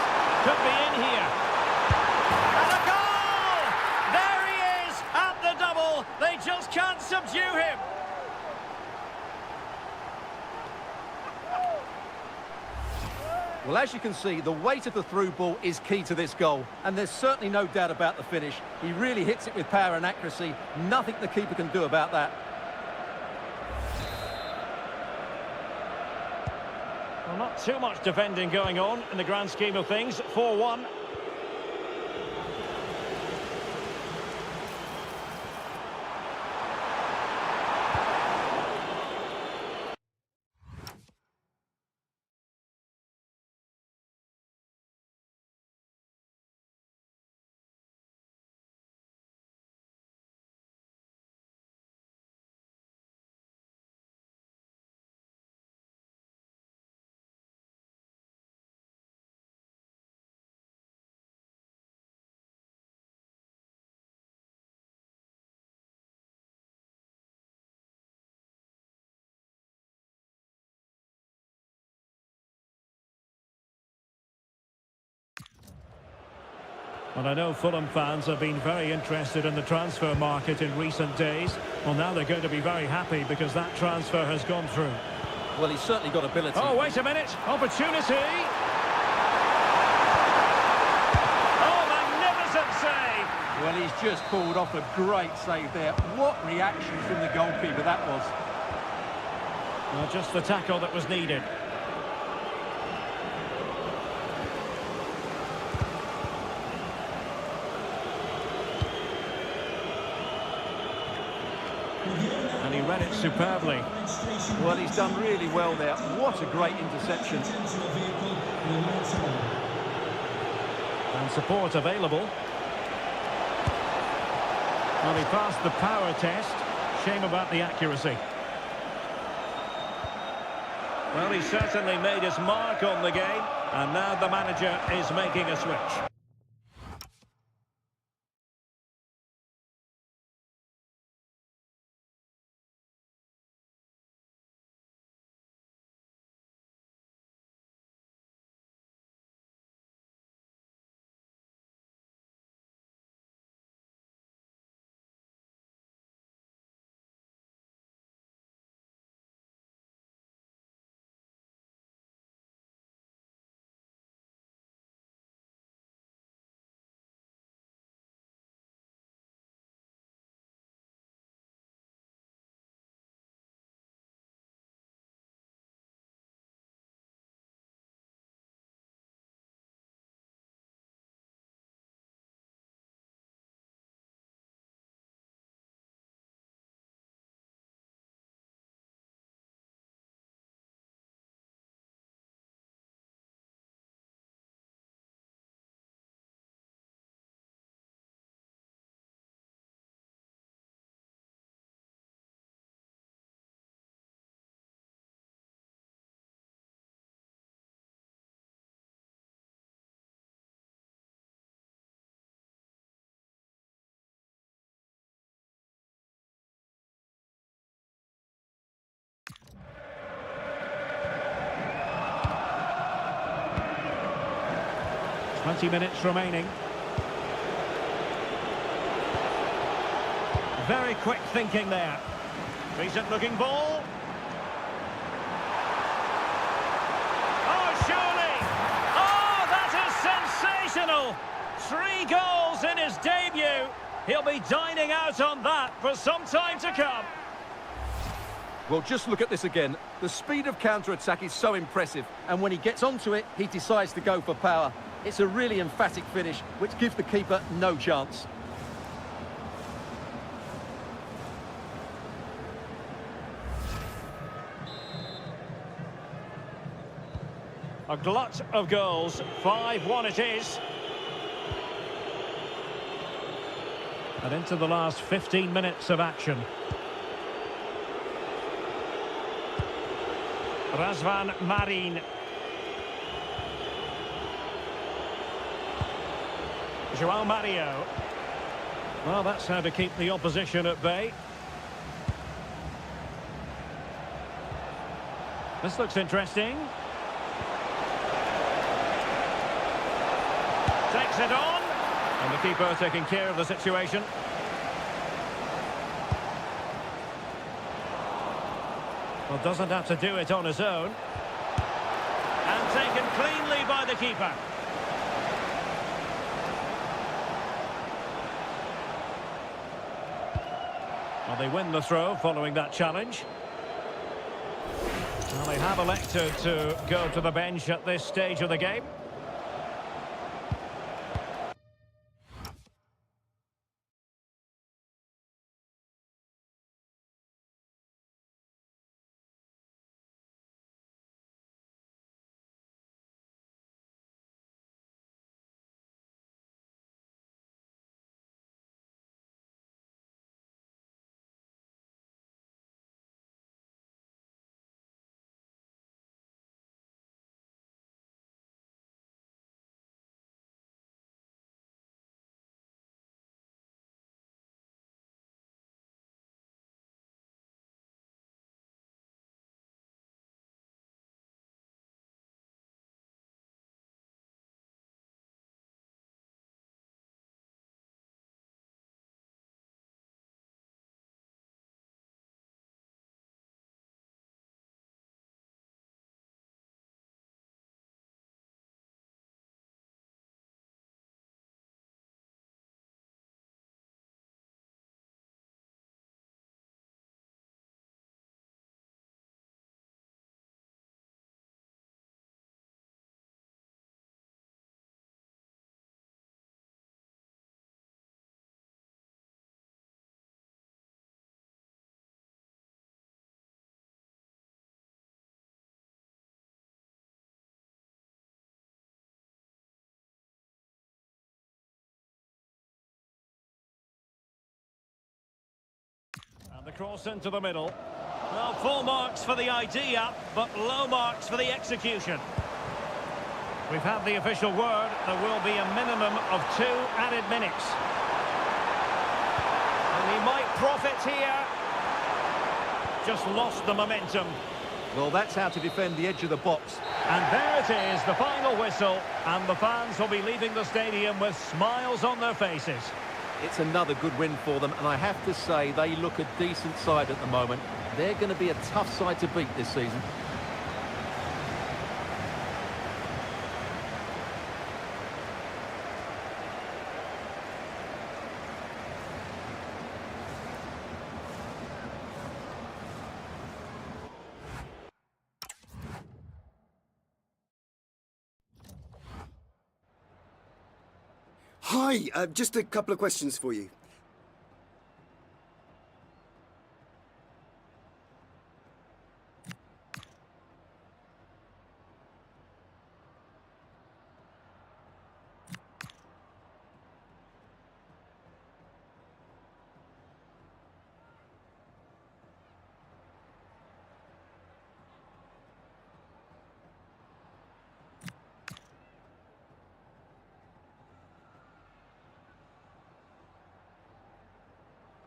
Could be in here. And a goal! There he is at the double. They just can't subdue him. Well, as you can see, the weight of the through ball is key to this goal. And there's certainly no doubt about the finish. He really hits it with power and accuracy. Nothing the keeper can do about that. Well, not too much defending going on in the grand scheme of things. 4-1. Well, I know Fulham fans have been very interested in the transfer market in recent days. Well, now they're going to be very happy because that transfer has gone through. Well, he's certainly got ability. Oh, wait a minute. Opportunity. Oh, magnificent save. Well, he's just pulled off a great save there. What reaction from the goalkeeper that was. Well, just the tackle that was needed. And he read it superbly. Well, he's done really well there. What a great interception. And support available. Well, he passed the power test. Shame about the accuracy. Well, he certainly made his mark on the game. And now the manager is making a switch. 20 minutes remaining. Very quick thinking there. Decent looking ball. Oh, surely! Oh, that is sensational! 3 goals in his debut. He'll be dining out on that for some time to come. Well, just look at this again. The speed of counter-attack is so impressive, and when he gets onto it, he decides to go for power. It's a really emphatic finish, which gives the keeper no chance. A glut of goals. 5-1 it is. And into the last 15 minutes of action. Razvan Marin. João Mario. Well, that's how to keep the opposition at bay. This looks interesting. Takes it on. And the keeper taking care of the situation. Well, doesn't have to do it on his own. And taken cleanly by the keeper. Well, they win the throw following that challenge. Well, they have elected to go to the bench at this stage of the game. And the cross into the middle. Well, full marks for the idea, but low marks for the execution. We've had the official word. There will be a minimum of 2 added minutes. And he might profit here. Just lost the momentum. Well, that's how to defend the edge of the box. And there it is, the final whistle. And the fans will be leaving the stadium with smiles on their faces. It's another good win for them, and I have to say they look a decent side at the moment. They're going to be a tough side to beat this season. Hi, just a couple of questions for you.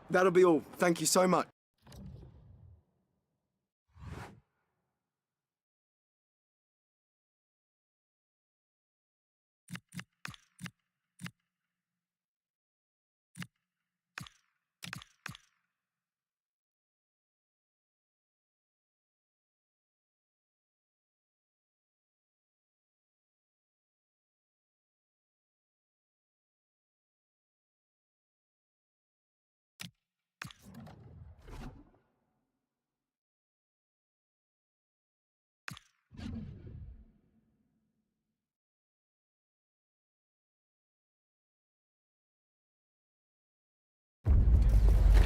That'll be all. Thank you so much.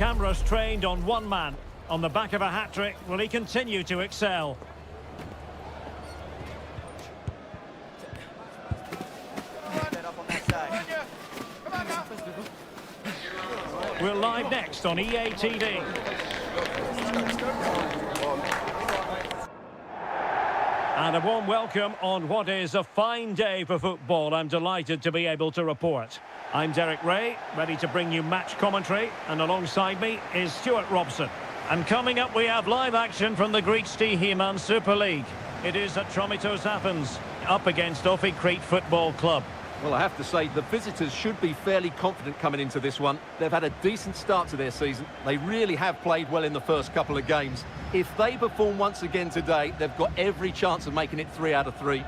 cameras trained on one man. On the back of a hat-trick, will he continue to excel? We're live next on EA TV. And a warm welcome on what is a fine day for football. I'm delighted to be able to report. I'm Derek Ray, ready to bring you match commentary, and alongside me is Stuart Robson. And coming up, we have live action from the Greek Stihimam Super League. It is at Tromitos Athens, up against Ofi Crete Football Club. Well, I have to say, the visitors should be fairly confident coming into this one. They've had a decent start to their season. They really have played well in the first couple of games. If they perform once again today, they've got every chance of making it 3 out of 3.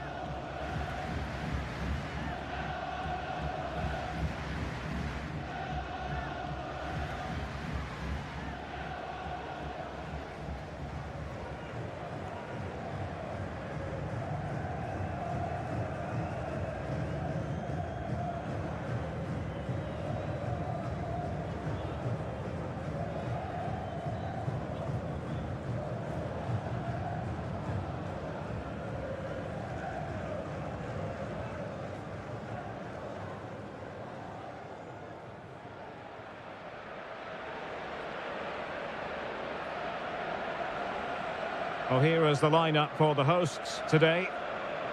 Well, here is the lineup for the hosts today.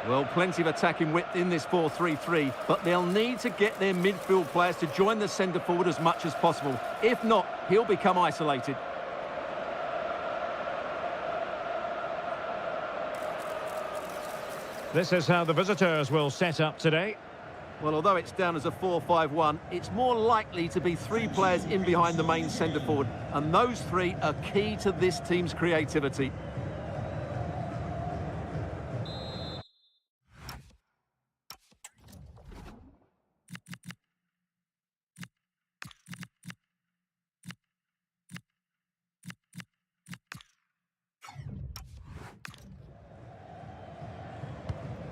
Well, plenty of attacking width in this 4-3-3, but they'll need to get their midfield players to join the centre forward as much as possible. If not, he'll become isolated. This is how the visitors will set up today. Well, although it's down as a 4-5-1, it's more likely to be 3 players in behind the main centre forward, and those 3 are key to this team's creativity.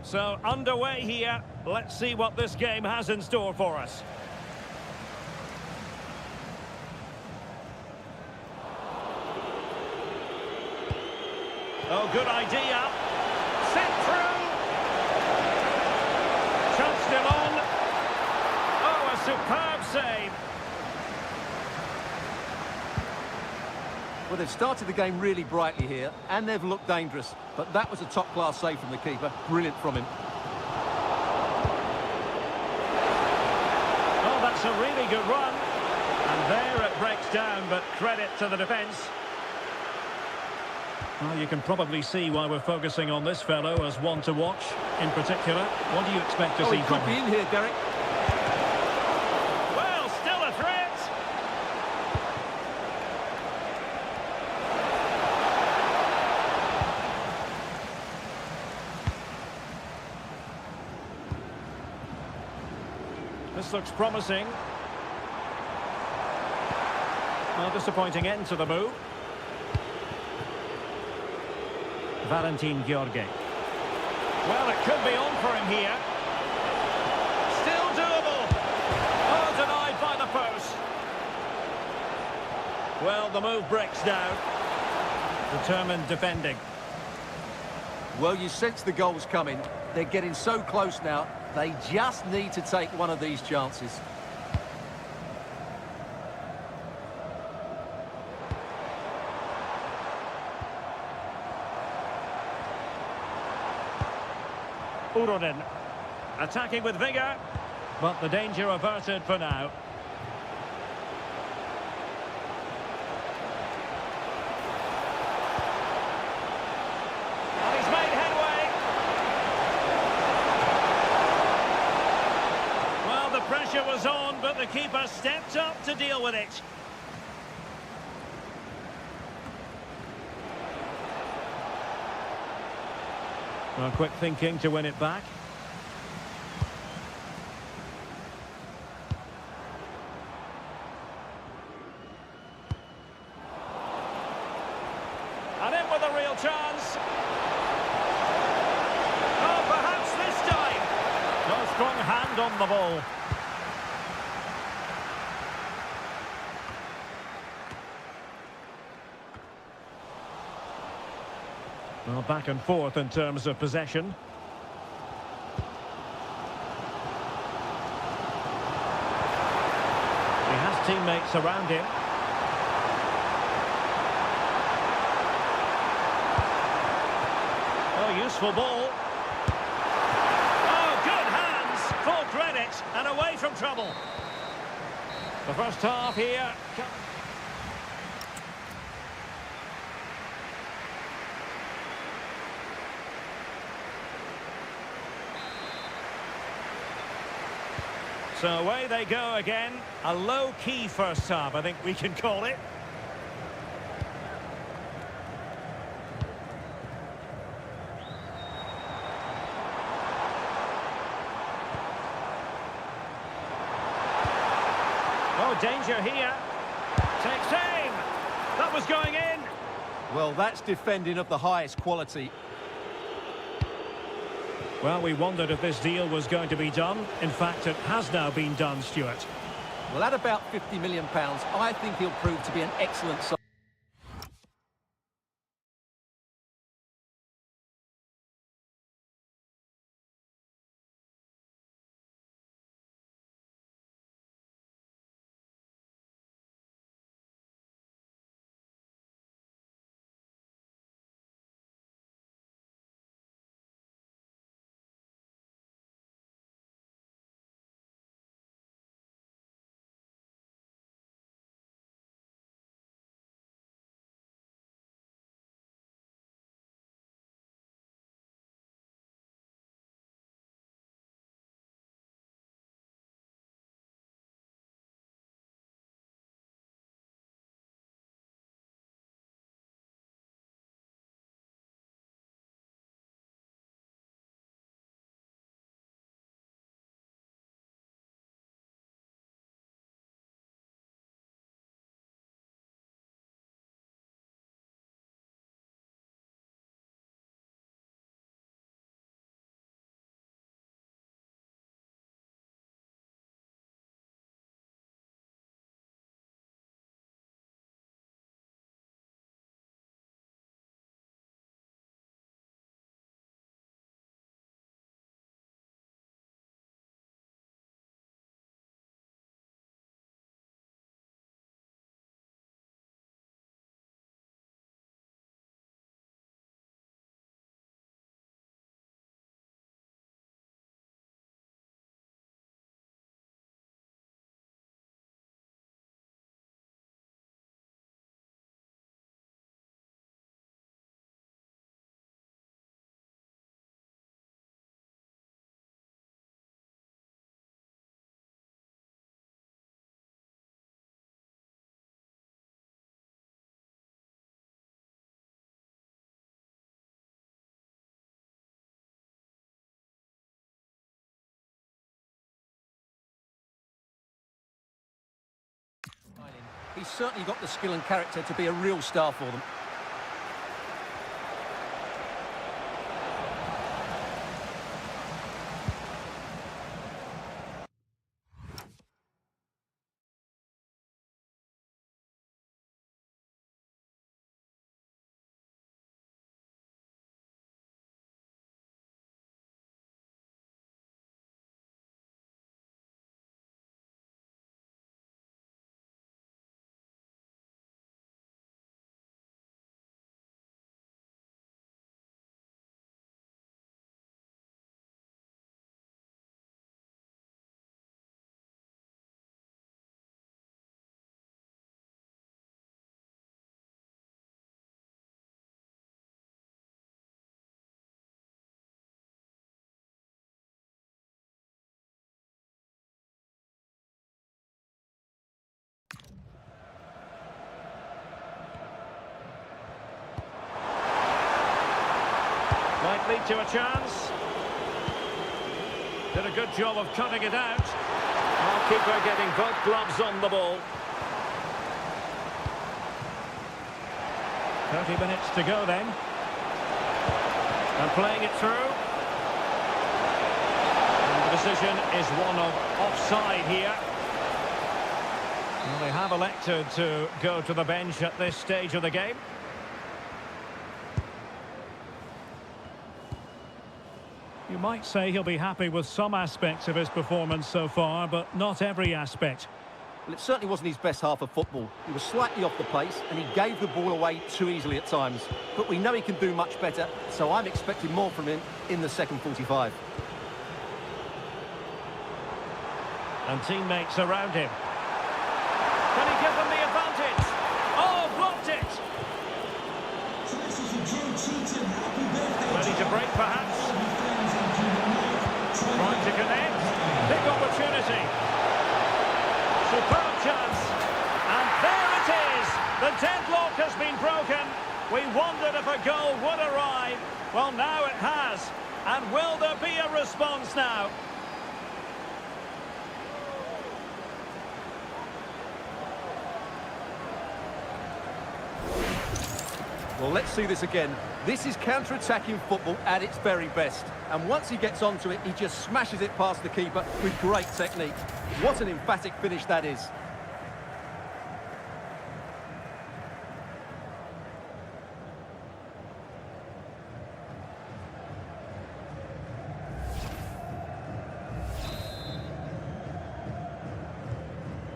So, underway here. Let's see what this game has in store for us. Oh, good idea. Sent through. Chunched him on. Oh, a superb save. Well, they've started the game really brightly here, and they've looked dangerous. But that was a top-class save from the keeper. Brilliant from him. Oh, that's a really good run. And there it breaks down, but credit to the defence. Well, you can probably see why we're focusing on this fellow as one to watch. In particular, what do you expect to see He from could be him? in here, Derek. Well, still a threat. This looks promising. Well, disappointing end to the move. Valentin George. Well, it could be on for him here. Still doable. Oh, denied by the post. Well, the move breaks down. Determined defending. Well, you sense the goals coming. They're getting so close now. They just need to take one of these chances. Uronen attacking with vigour, but the danger averted for now. And he's made headway. Well, the pressure was on, but the keeper stepped up to deal with it. Well, quick thinking to win it back. And in with a real chance. Oh, perhaps this time. No strong hand on the ball. Well, back and forth in terms of possession. He has teammates around him. Oh, useful ball. Oh, good hands. Full credit and away from trouble. The first half here. So away they go again. A low-key first half, I think we can call it. Oh, danger here. Takes aim. That was going in. Well, that's defending of the highest quality. Well, we wondered if this deal was going to be done. In fact, it has now been done, Stuart. Well, at about £50 million, I think he'll prove to be an excellent side. He's certainly got the skill and character to be a real star for them. Might lead to a chance. Did a good job of cutting it out. Our keeper getting both gloves on the ball. 30 minutes to go then. And playing it through. And the decision is one of offside here. Well, they have elected to go to the bench at this stage of the game. You might say he'll be happy with some aspects of his performance so far, but not every aspect. Well, it certainly wasn't his best half of football. He was slightly off the pace and he gave the ball away too easily at times. But we know he can do much better, so I'm expecting more from him in the second 45. And teammates around him. Can he give them the advantage? Oh, blocked it! So this is for Joe Cheatham. Happy birthday. Ready to break, perhaps? Trying to connect. Big opportunity. Superb chance. And there it is. The deadlock has been broken. We wondered if a goal would arrive. Well, now it has. And will there be a response now? Well, let's see this again. This is counter-attacking football at its very best. And once he gets onto it, he just smashes it past the keeper with great technique. What an emphatic finish that is.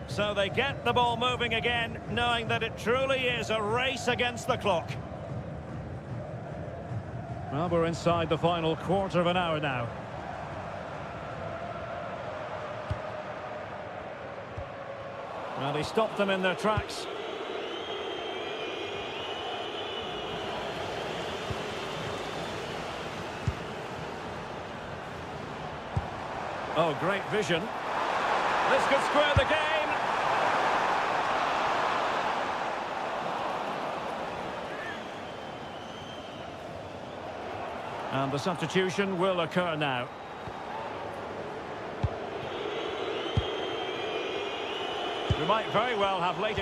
So they get the ball moving again, knowing that it truly is a race against the clock. Well, we're inside the final quarter of an hour now. Well, he stopped them in their tracks. Oh, great vision. This could square the game. And the substitution will occur now. We might very well have late...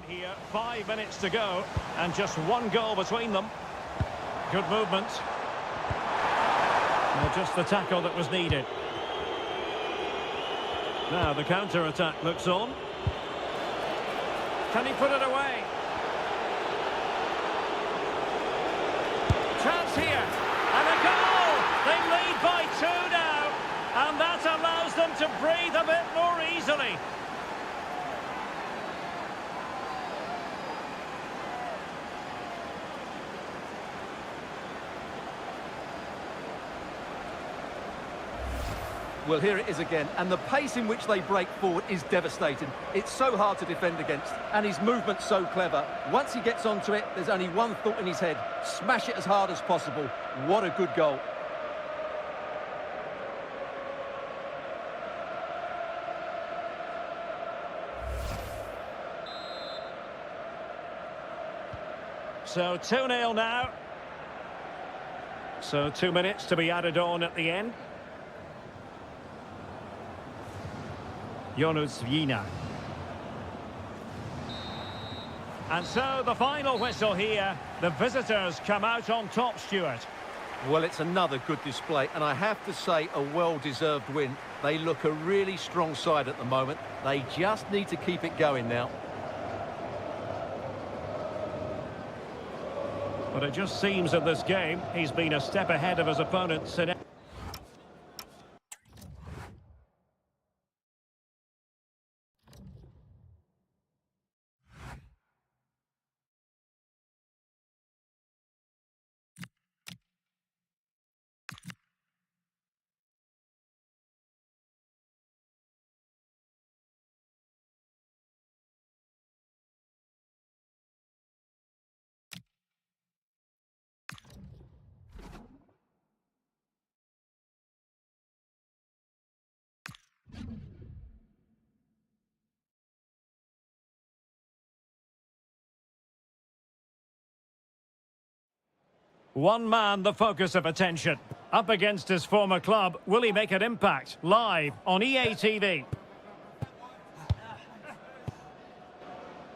Here, 5 minutes to go, and just one goal between them. Good movement. Well, just the tackle that was needed. Now the counter-attack looks on. Can he put it away? Chance here, and a goal! They lead by 2 now, and that allows them to breathe a bit more easily. Well, here it is again, and the pace in which they break forward is devastating. It's so hard to defend against, and his movement's so clever. Once he gets onto it, there's only one thought in his head: smash it as hard as possible. What a good goal. So 2-0 now. So 2 minutes to be added on at the end. Jonas Vina. And so the final whistle here. The visitors come out on top, Stuart. Well, it's another good display, and I have to say a well-deserved win. They look a really strong side at the moment. They just need to keep it going now. But it just seems in this game he's been a step ahead of his opponents in One man the focus of attention. Up against his former club, will he make an impact? Live on EA TV.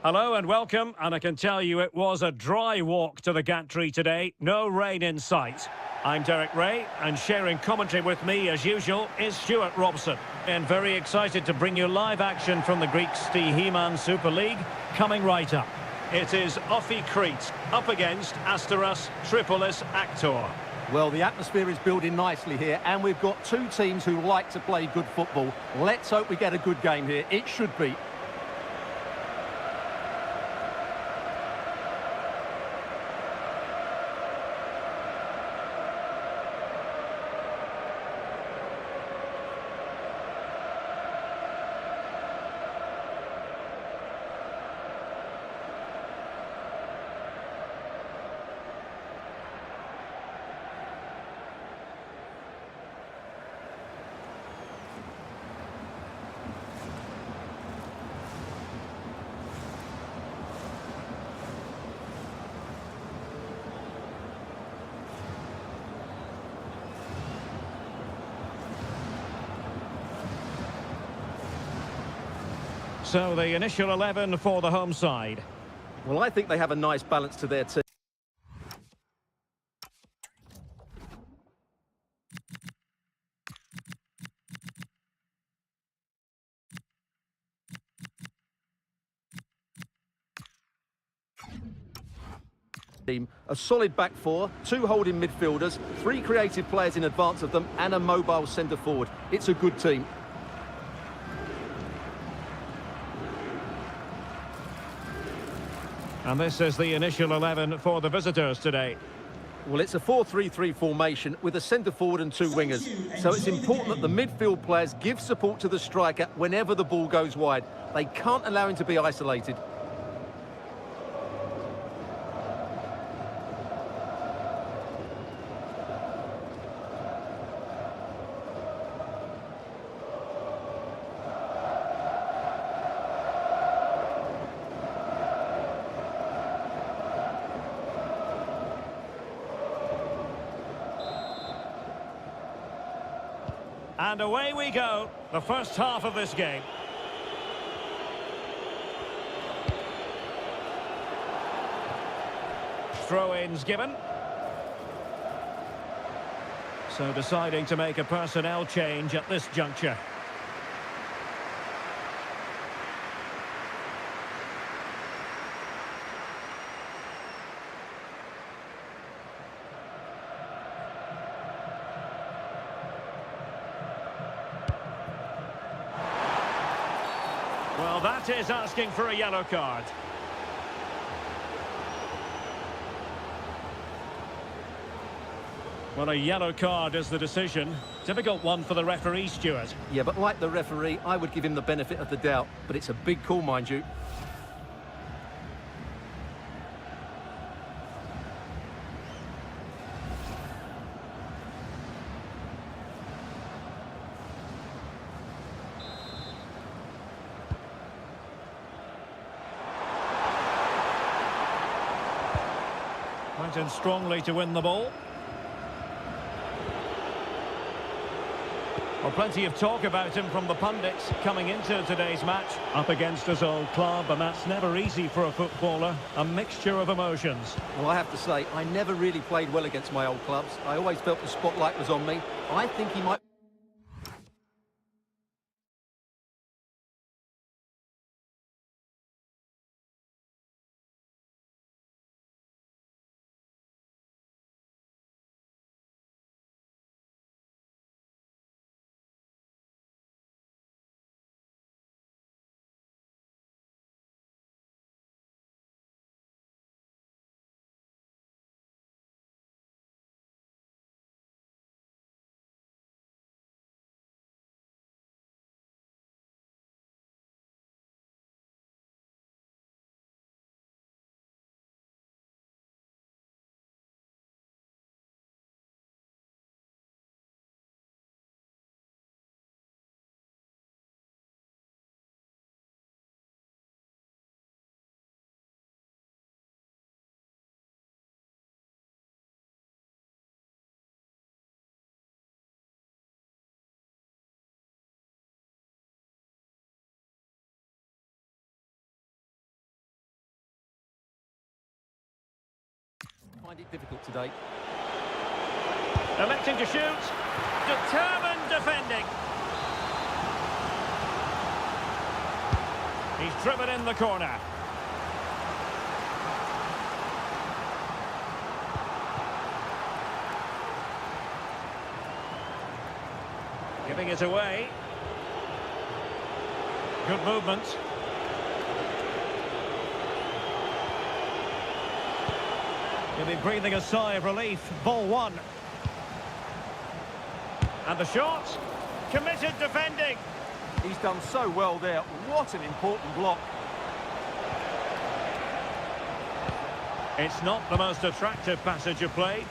Hello and welcome, and I can tell you it was a dry walk to the Gantry today. No rain in sight. I'm Derek Ray, and sharing commentary with me, as usual, is Stuart Robson. And very excited to bring you live action from the Greek Stihimon Super League, coming right up. It is Ofi Crete, up against Asteras Tripolis Actor. Well, the atmosphere is building nicely here, and we've got two teams who like to play good football. Let's hope we get a good game here. It should be. So the initial 11 for the home side. Well, I think they have a nice balance to their team. A solid back four, two holding midfielders, three creative players in advance of them, and a mobile centre forward. It's a good team. And this is the initial 11 for the visitors today. Well, it's a 4-3-3 formation with a centre forward and two wingers. So it's important that the midfield players give support to the striker whenever the ball goes wide. They can't allow him to be isolated. And away we go, the first half of this game. Throw-ins given. So deciding to make a personnel change at this juncture. Well, that is asking for a yellow card. Well, a yellow card is the decision. Difficult one for the referee, Stuart. Yeah, but like the referee, I would give him the benefit of the doubt. But it's a big call, mind you. Went in strongly to win the ball. Well, plenty of talk about him from the pundits coming into today's match. Up against his old club, and that's never easy for a footballer. A mixture of emotions. Well, I have to say, I never really played well against my old clubs. I always felt the spotlight was on me. I think he might... Find it difficult today. Electing to shoot. Determined defending. He's driven in the corner. Giving it away. Good movement. He'll be breathing a sigh of relief. Ball one. And the shot. Committed defending. He's done so well there. What an important block. It's not the most attractive passage of play.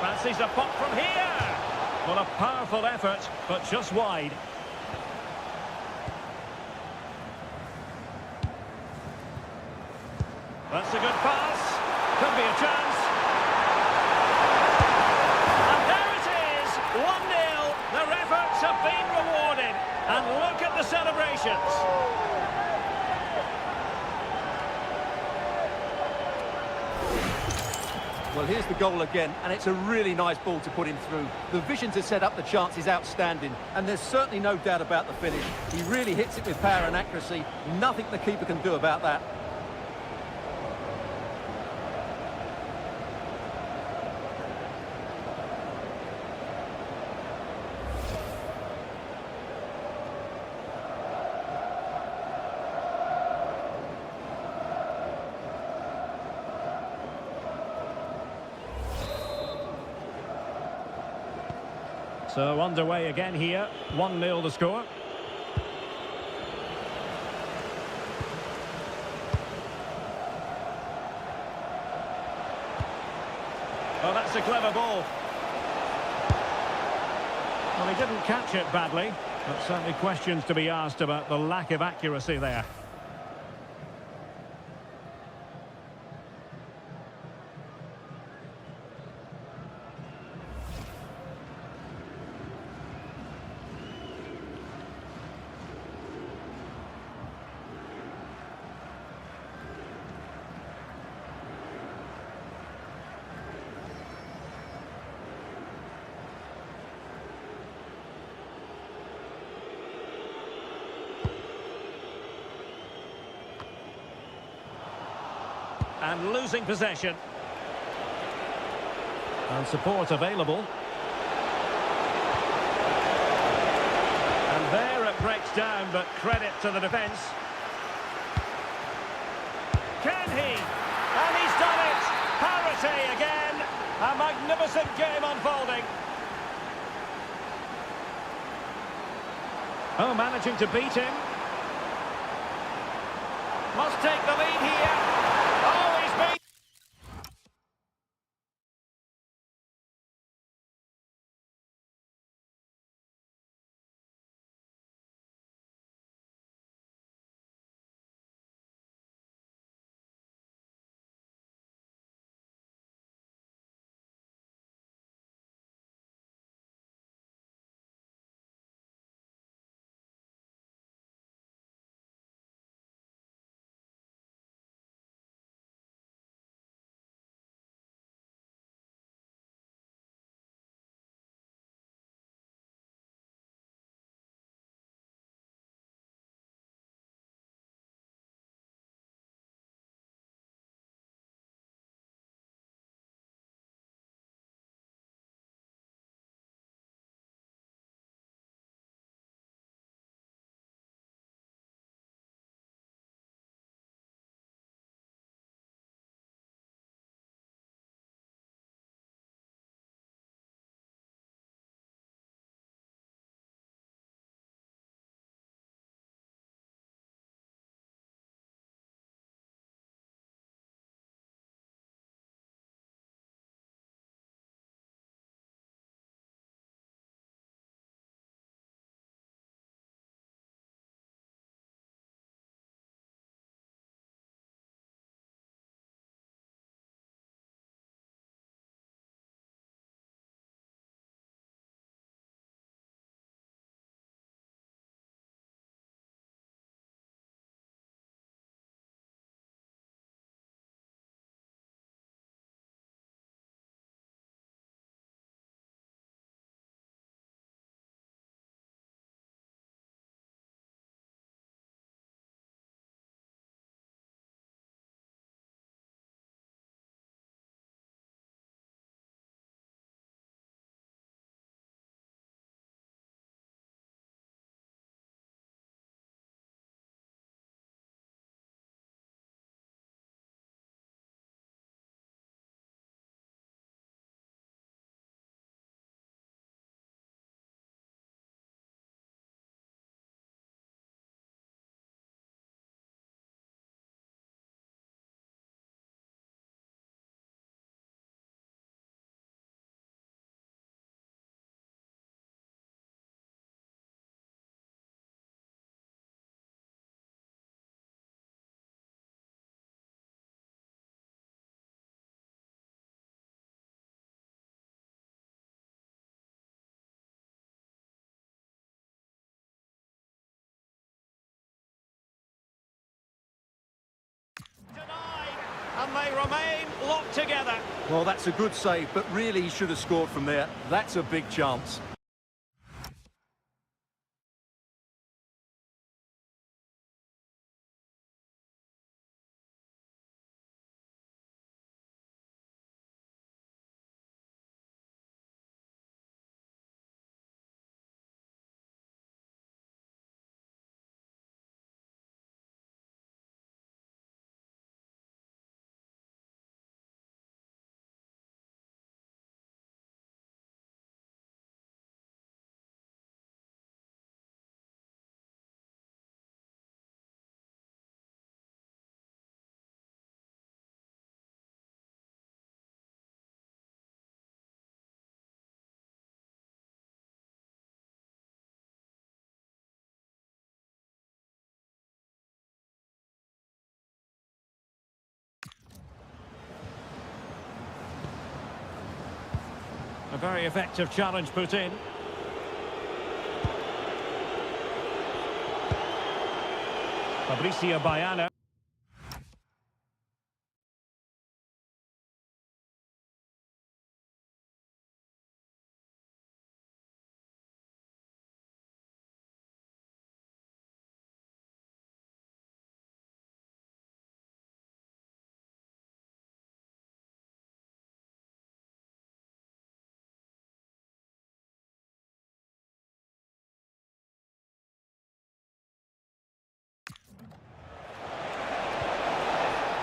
Fancies a pop from here. Well, a powerful effort, but just wide. That's a good pass. Could be a chance. And there it is, 1-0. Their efforts have been rewarded. And look at the celebrations. Well, here's the goal again, and it's a really nice ball to put him through. The vision to set up the chance is outstanding, and there's certainly no doubt about the finish. He really hits it with power and accuracy. Nothing the keeper can do about that. So underway again here, 1-0 the score. Oh, that's a clever ball. Well, he didn't catch it badly, but certainly questions to be asked about the lack of accuracy there. and losing possession. And support available. And there it breaks down, but credit to the defence. Can he? And he's done it! Parity again! A magnificent game unfolding. Oh, managing to beat him. Must take the lead here. Oh, he's beat. And they remain locked together. Well, that's a good save, but really he should have scored from there. That's a big chance. A very effective challenge put in. Fabricio Baiano.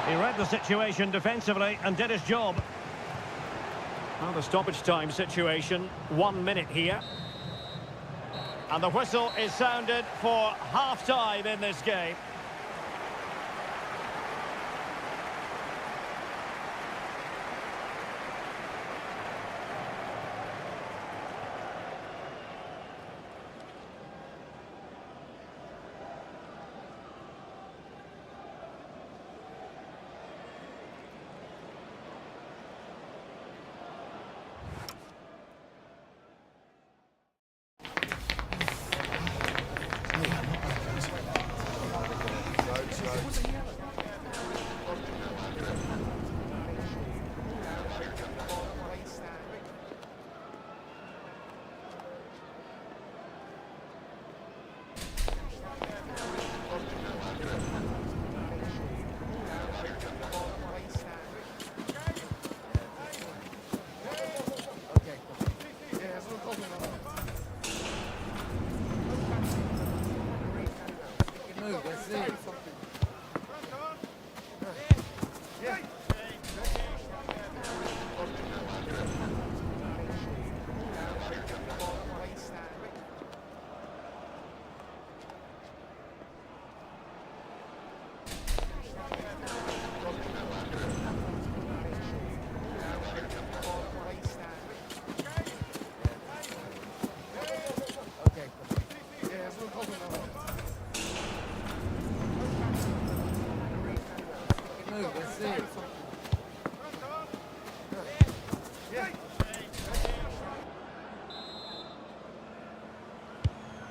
He read the situation defensively and did his job. Now the stoppage time situation, 1 minute here. And the whistle is sounded for half-time in this game.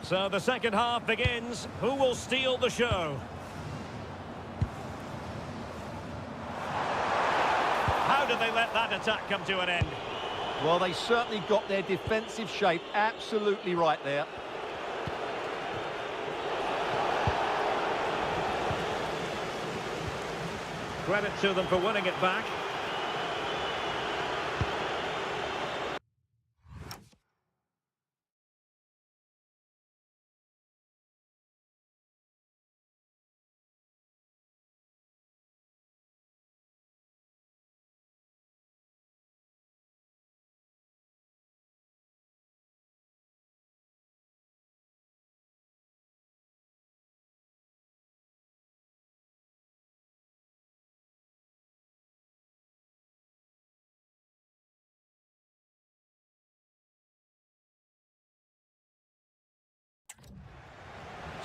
So the second half begins. Who will steal the show? How did they let that attack come to an end? Well, they certainly got their defensive shape absolutely right there. Credit to them for winning it back.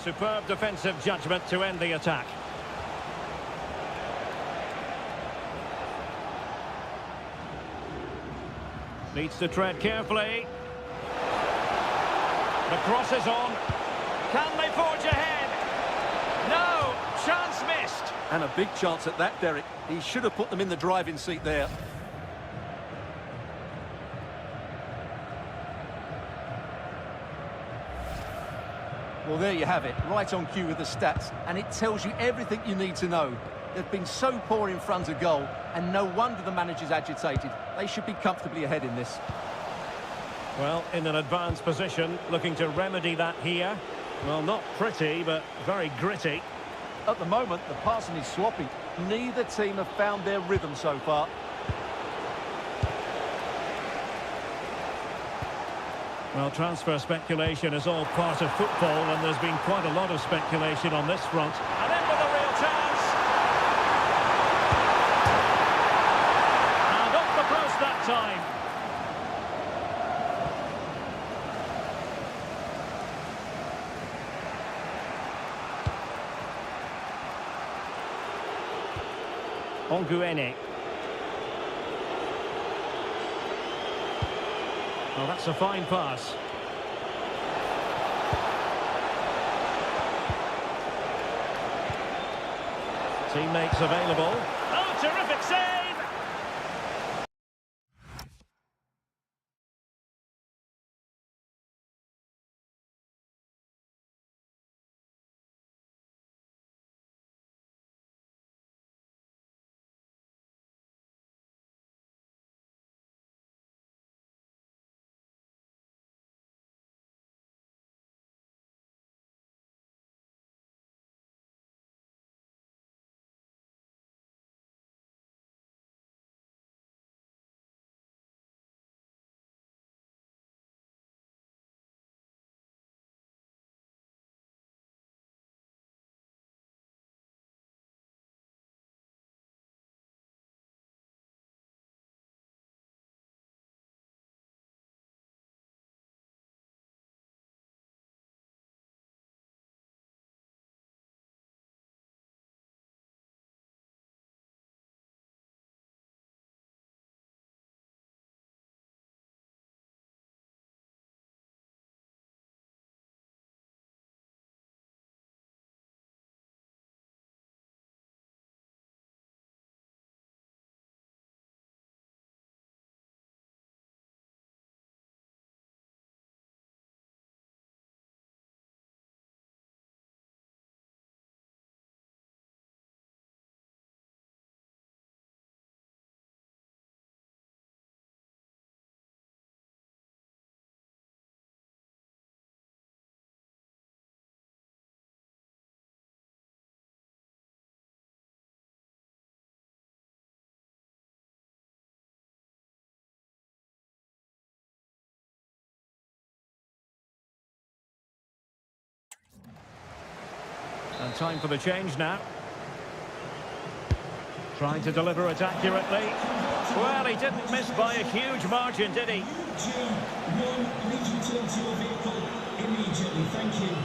Superb defensive judgment to end the attack. Needs to tread carefully. The cross is on. Can they forge ahead? No! Chance missed. And a big chance at that, Derek. He should have put them in the driving seat there. Well, there you have it, right on cue with the stats, and it tells you everything you need to know. They've been so poor in front of goal, and no wonder the manager's agitated. They should be comfortably ahead in this. Well, in an advanced position, looking to remedy that here. Well, not pretty, but very gritty. At the moment, the passing is sloppy. Neither team have found their rhythm so far. Well, transfer speculation is all part of football, and there's been quite a lot of speculation on this front. And in with a real chance! And off the post that time. Onguene. Well, that's a fine pass. Teammates available. Oh, terrific save! time for the change now. Trying to deliver it accurately. Well, he didn't miss by a huge margin, did he? G1, I need you to turn to your vehicle immediately. Thank you.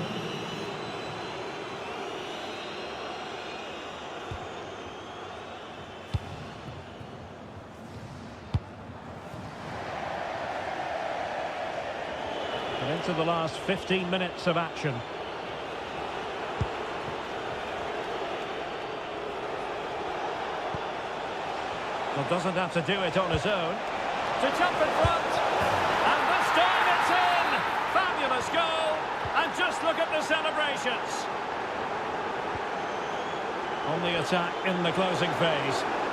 And into the last 15 minutes of action. Well, doesn't have to do it on his own. To jump in front. And this time it's in! Fabulous goal! And just look at the celebrations. On the attack in the closing phase.